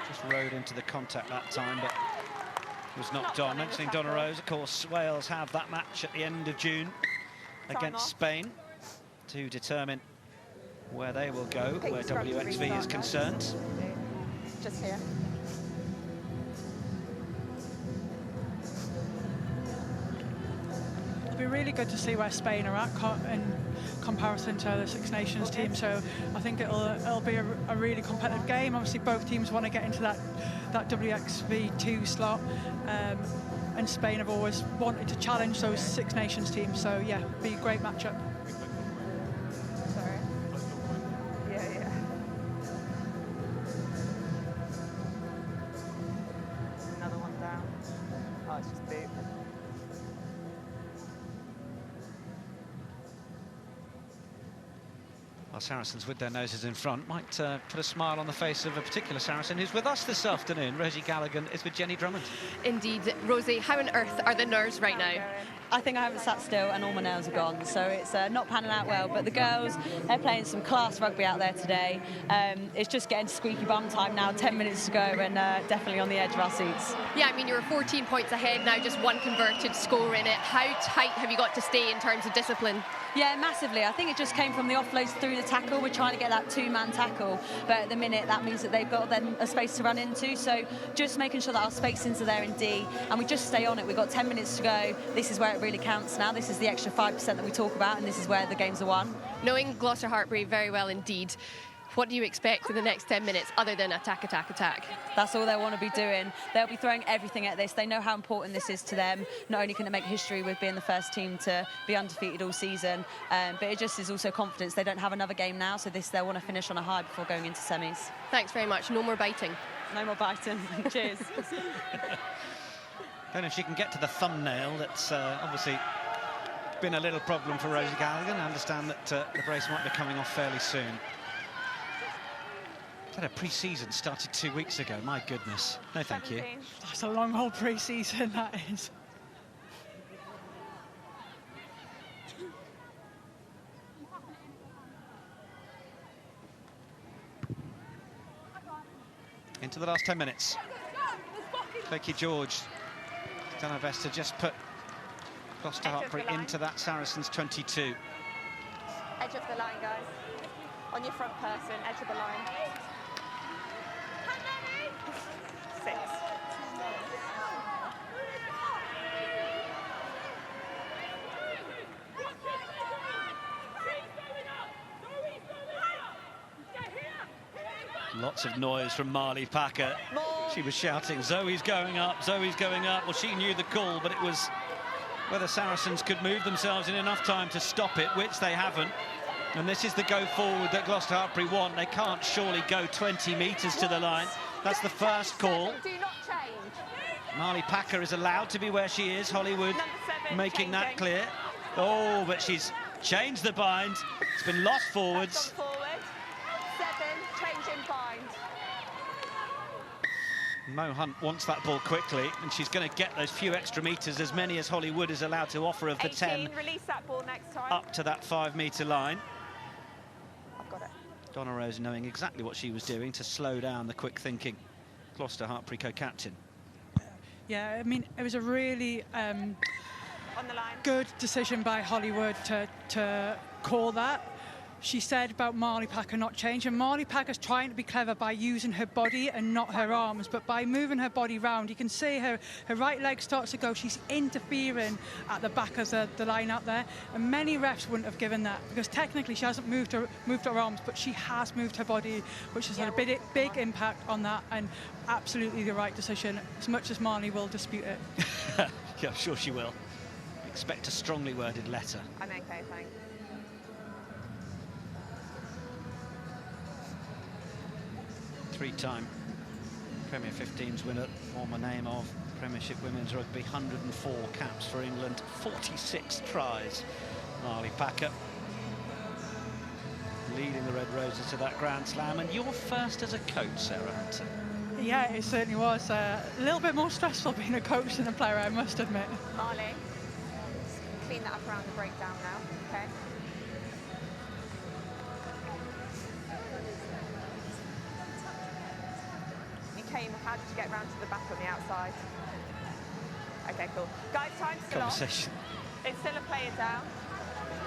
Just rode into the contact that time, but was knocked on. Mentioning Donna Rose, of course, Wales have that match at the end of June against Spain to determine where they will go, where WXV is concerned. Just here. It'll be really good to see where Spain are at in comparison to the Six Nations team, so I think it'll be a really competitive game. Obviously both teams want to get into that WXV2 slot, and Spain have always wanted to challenge those Six Nations teams, so yeah, it'll be a great matchup. Sorry. Yeah. Another one down. Oh, it's just boot. Well, Saracens with their noses in front might put a smile on the face of a particular Saracen who's with us this afternoon. Rosie Gallagher is with Jenny Drummond. Indeed. Rosie, how on earth are the nerves right now? I think I haven't sat still and all my nails are gone, so it's not panning out well. But the girls, they're playing some class rugby out there today. It's just getting squeaky bum time now, 10 minutes to go, and definitely on the edge of our seats. Yeah, I mean, you're 14 points ahead now, just one converted score in it. How tight have you got to stay in terms of discipline? Yeah, massively. I think it just came from the offloads through the tackle. We're trying to get that two-man tackle, but at the minute that means that they've got then a space to run into. So just making sure that our spacings are there in D, and we just stay on it. We've got 10 minutes to go. This is where it really counts now. This is the extra 5% that we talk about, and this is where the games are won. Knowing Gloucester-Hartpury very well indeed, what do you expect for the next 10 minutes other than attack, attack, attack? That's all they want to be doing. They'll be throwing everything at this. They know how important this is to them. Not only can it make history with being the first team to be undefeated all season, but it just is also confidence. They don't have another game now, so they'll want to finish on a high before going into semis. Thanks very much. No more biting. No more biting. Cheers. Don't know if she can get to the thumbnail. That's obviously been a little problem for Rosie Gallagher. I understand that the brace might be coming off fairly soon. Had a pre-season started 2 weeks ago. My goodness. No, thank you. That's a long old pre-season, that is. Into the last 10 minutes. Becky George done her best to just put Gloucester-Hartpury into that Saracens 22. Edge of the line, guys. On your front person, edge of the line. 6. Lots of noise from Marley Packer. She was shouting, Zoe's going up, Zoe's going up. Well, she knew the call, but it was whether Saracens could move themselves in enough time to stop it, which they haven't. And this is the go forward that Gloucester-Hartpury want. They can't surely go 20 metres to the line. That's the first call. Do not change. Marley Packer is allowed to be where she is. Hollywood making that clear. Oh, but she's changed the bind. It's been lost forwards. Forward. 7, changing bind. Mo Hunt wants that ball quickly, and she's going to get those few extra metres, as many as Hollywood is allowed to offer of the 10. Release that ball next time. Up to that 5-metre line. I've got it. Donna Rose knowing exactly what she was doing to slow down the quick-thinking Gloucester-Hartpury co-captain. Yeah, I mean, it was a really On the line. good decision by Hollywood to call that. She said about Marley Packer not changing. Marley Packer's trying to be clever by using her body and not her arms, but by moving her body round, you can see her right leg starts to go. She's interfering at the back of the line out there, and many refs wouldn't have given that, because technically she hasn't moved her arms, but she has moved her body, which has had a big impact on that, and absolutely the right decision, as much as Marley will dispute it. Yeah, I'm sure she will. Expect a strongly worded letter. I'm okay, thanks. Three-time Premier 15s winner, former name of Premiership Women's Rugby, 104 caps for England, 46 tries. Marley Packer leading the Red Roses to that Grand Slam, and you're first as a coach, Sarah Hunter. Yeah, it certainly was. A little bit more stressful being a coach than a player, I must admit. Marley, just clean that up around the breakdown now, okay? How did you get round to the back on the outside? Okay, cool. Guys, time's still on. Conversation It's still a player down.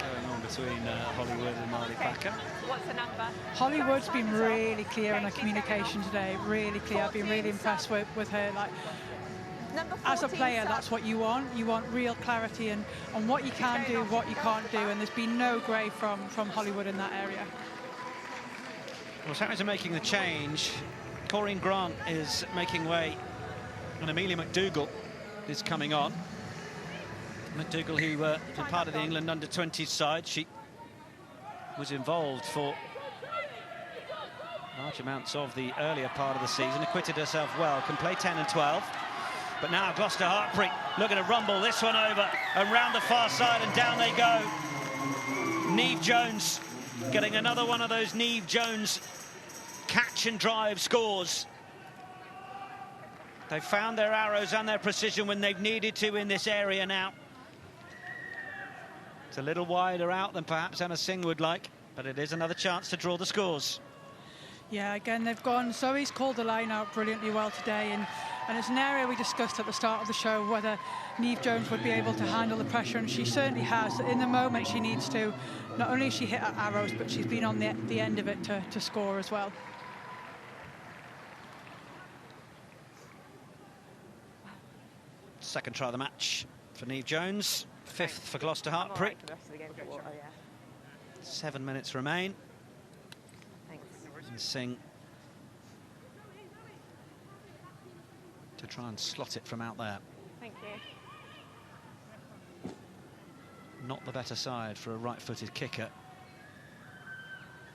going on between Hollywood and Marley Packer. What's the number? Hollywood's been really clear in her communication today, really clear. I've been really impressed with her. Like, as a player, that's what you want. You want real clarity on what you can do, what you can't do, and there's been no grey from Hollywood in that area. Well, Saracens are making the change. Corinne Grant is making way, and Amelia McDougall is coming on. McDougall, who has been part of the England under-20s side, she was involved for large amounts of the earlier part of the season, acquitted herself well, can play 10 and 12. But now Gloucester-Hartpury looking to rumble this one over and round the far side, and down they go. Niamh Jones getting another one of those Niamh Jones catch and drive scores. They've found their arrows and their precision when they've needed to in this area now. It's a little wider out than perhaps Anna Singh would like, but it is another chance to draw the scores. Yeah, again, they've gone. Zoe's called the line out brilliantly well today, and it's an area we discussed at the start of the show, whether Niamh Jones would be able to handle the pressure, and she certainly has. In the moment she needs to. Not only has she hit her arrows, but she's been on the end of it to score as well. Second try of the match for Niamh Jones, fifth for Gloucester-Hartpury. 7 minutes remain. Thanks. And Singh to try and slot it from out there. Thank you. Not the better side for a right-footed kicker,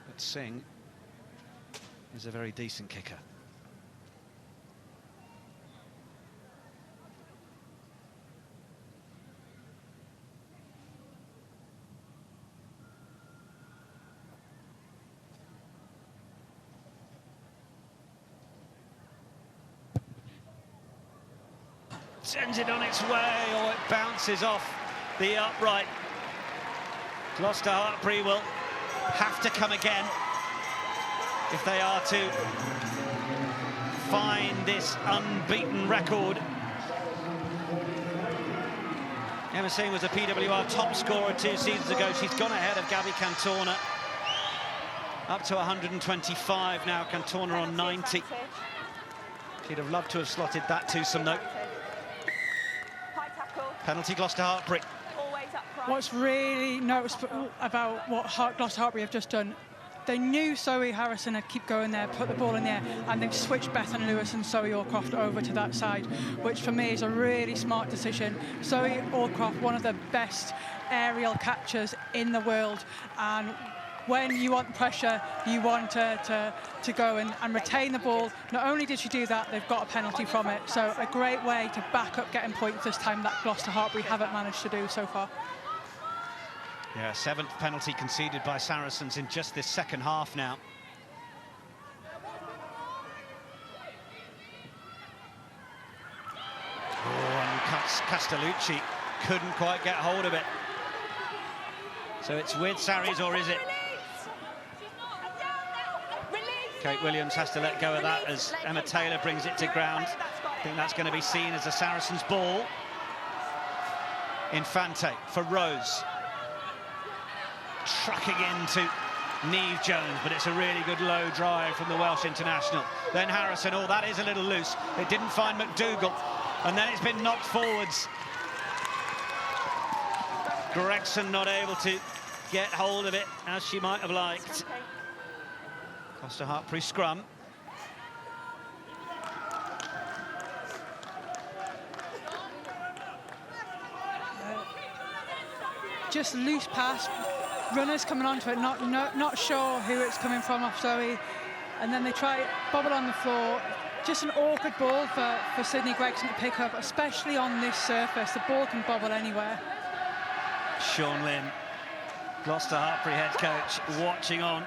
but Singh is a very decent kicker. Sends it on its way, or it bounces off the upright. Gloucester-Hartpury will have to come again if they are to find this unbeaten record. Emma Singh was a PWR top scorer 2 seasons ago. She's gone ahead of Gabby Cantona. Up to 125 now, Cantona on 90. She'd have loved to have slotted that twosome though. Penalty Gloucester-Hartpury. What's really noticeable about what Gloucester-Hartpury have just done, they knew Zoe Harrison would keep going there, put the ball in there, and they've switched Bethan Lewis and Zoe Allcroft over to that side, which for me is a really smart decision. Zoe Allcroft, one of the best aerial catchers in the world, and when you want pressure, you want to go and retain the ball. Not only did she do that, they've got a penalty from it. So a great way to back up getting points this time that Gloucester-Hartpury haven't managed to do so far. Yeah, 7th penalty conceded by Saracens in just this second half now. Oh, and Castellucci couldn't quite get hold of it. So it's with Sarries, or is it? Kate Williams has to let go of that as Emma Taylor brings it to ground. I think that's going to be seen as a Saracens ball. Infante for Rose. Trucking into Niamh Jones, but it's a really good low drive from the Welsh international. Then Harrison, oh, that is a little loose. It didn't find McDougall, and then it's been knocked forwards. Gregson not able to get hold of it as she might have liked. Gloucester-Hartpury scrum. Just loose pass. Runners coming onto it, not sure who it's coming from off Zoe, and then they try bobble on the floor. Just an awkward ball for Sydney Gregson to pick up, especially on this surface. The ball can bobble anywhere. Sean Lynn, Gloucester-Hartpury head coach, watching on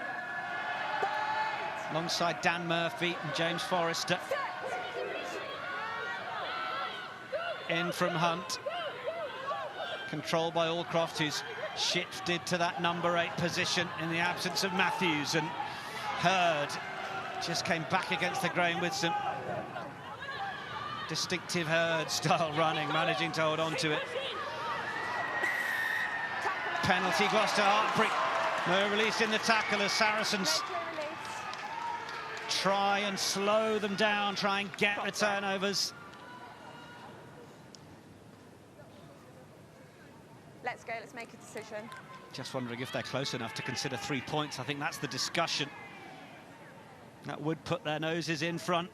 alongside Dan Murphy and James Forrester. In from Hunt, controlled by Allcroft, who's shifted to that number 8 position in the absence of Matthews, and Hurd just came back against the grain with some distinctive Hurd-style running, managing to hold on to it. Penalty, Gloucester-Hartpury. No release in the tackle as Saracens try and slow them down, try and get the turnovers. Let's go, let's make a decision. Just wondering if they're close enough to consider 3 points. I think that's the discussion. That would put their noses in front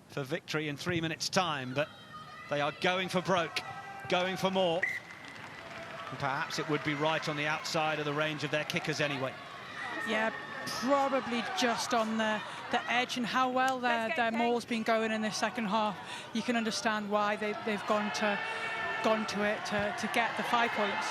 for victory in 3 minutes' time, but they are going for broke, going for more. And perhaps it would be right on the outside of the range of their kickers anyway. Yeah, probably just on the edge, and how well their maul's been going in this second half. You can understand why they've gone to it to get the 5 points.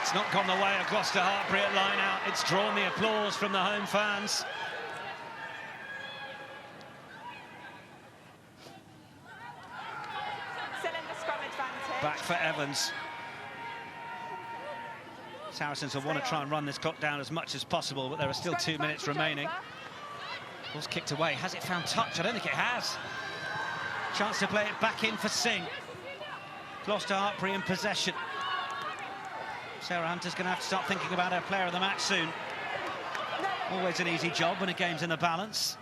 It's not gone the way of Gloucester-Hartpury at line out. It's drawn the applause from the home fans. Still in the scrum advantage. Back for Evans. Saracens will want to try and run this clock down as much as possible, but there are still 2 minutes remaining. Ball's kicked away. Has it found touch? I don't think it has. Chance to play it back in for Singh. Gloucester-Hartpury in possession. Sarah Hunter's going to have to start thinking about her player of the match soon. Always an easy job when a game's in the balance.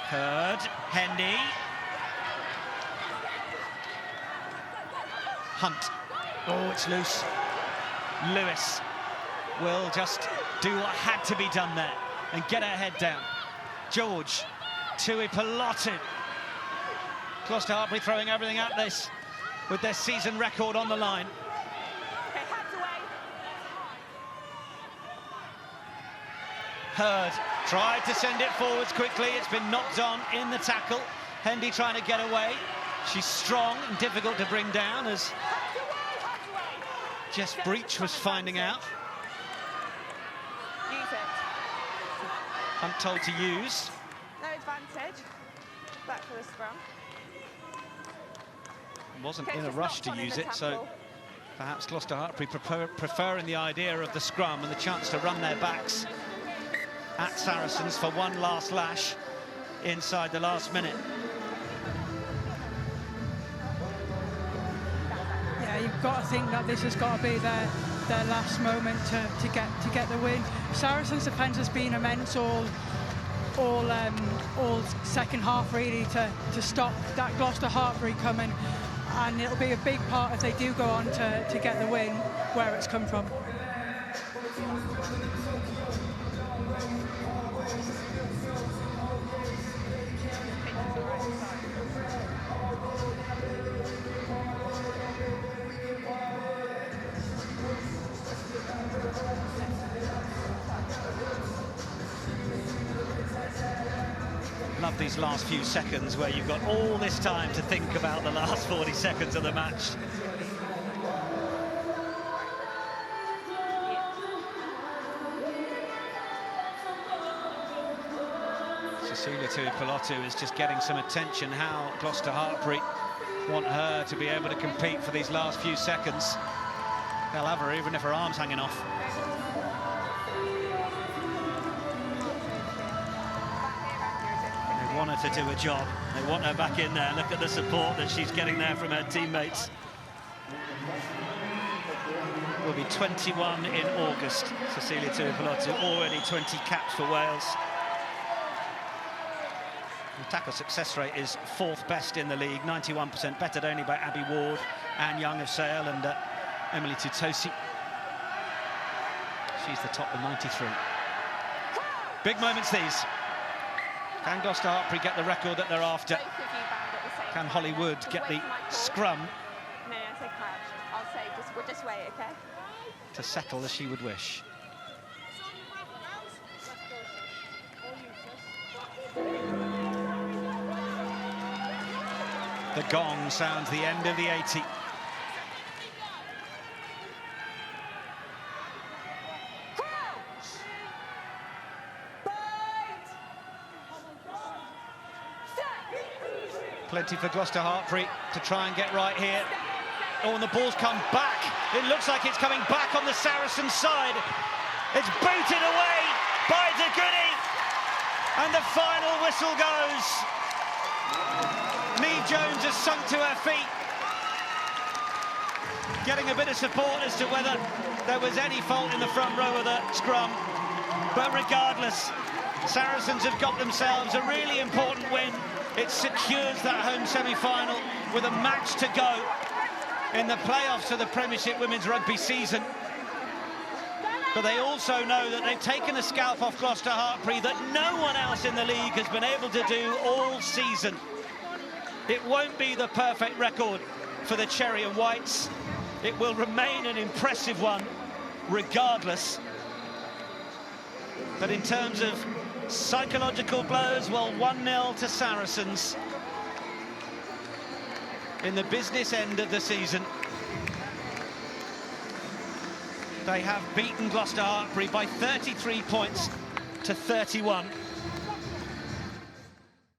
Hurd, Hendy. Hunt. Oh, it's loose. Lewis will just do what had to be done there and get her head down. George, Tui Pilotin. Gloucester-Hartpury throwing everything at this with their season record on the line. Hurd tried to send it forwards quickly. It's been knocked on in the tackle. Hendy trying to get away. She's strong and difficult to bring down, as Jess Breach was finding out. Use it. Hunt told to use. No advantage. Back for the scrum. Wasn't in a rush to use it, so perhaps Gloucester-Hartpury preferring the idea of the scrum and the chance to run their backs at Saracens for one last lash inside the last minute. Yeah, you've got to think that this has got to be their last moment to get the win. Saracens' defence has been immense all second half, really, to stop that Gloucester-Hartpury coming. and it'll be a big part if they do go on to get the win, where it's come from. Love these last few seconds where you've got all this time to think about the last 40 seconds of the match. Cecilia Tuipulotu is just getting some attention. How Gloucester-Hartpury want her to be able to compete for these last few seconds. They'll have her even if her arm's hanging off. They want her to do a job. They want her back in there. Look at the support that she's getting there from her teammates. Will be 21 in August. Cecilia Tuipulotu, already 20 caps for Wales. The tackle success rate is 4th best in the league, 91%, bettered only by Abby Ward, Anne Young of Sale and Emily Tutosi. She's the top with 93. Big moments these. Can Gloucester-Hartpury get the record that they're after? Can Hollywood get the scrum? No, I say crouch. I'll say we'll just wait, okay? To settle as she would wish. The gong sounds the end of the 80. Plenty for Gloucester-Hartpury to try and get right here. Oh, and the ball's come back. It looks like it's coming back on the Saracens side. It's booted away by De Goody. And the final whistle goes. Neve Jones has sunk to her feet. Getting a bit of support as to whether there was any fault in the front row of the scrum. But regardless, Saracens have got themselves a really important win. It secures that home semi-final with a match to go in the playoffs of the Premiership Women's Rugby season. But they also know that they've taken a scalp off Gloucester-Hartpury that no one else in the league has been able to do all season. It won't be the perfect record for the Cherry and Whites. It will remain an impressive one, regardless. But in terms of psychological blows, well, 1-0 to Saracens in the business end of the season. They have beaten Gloucester-Hartpury by 33 points to 31.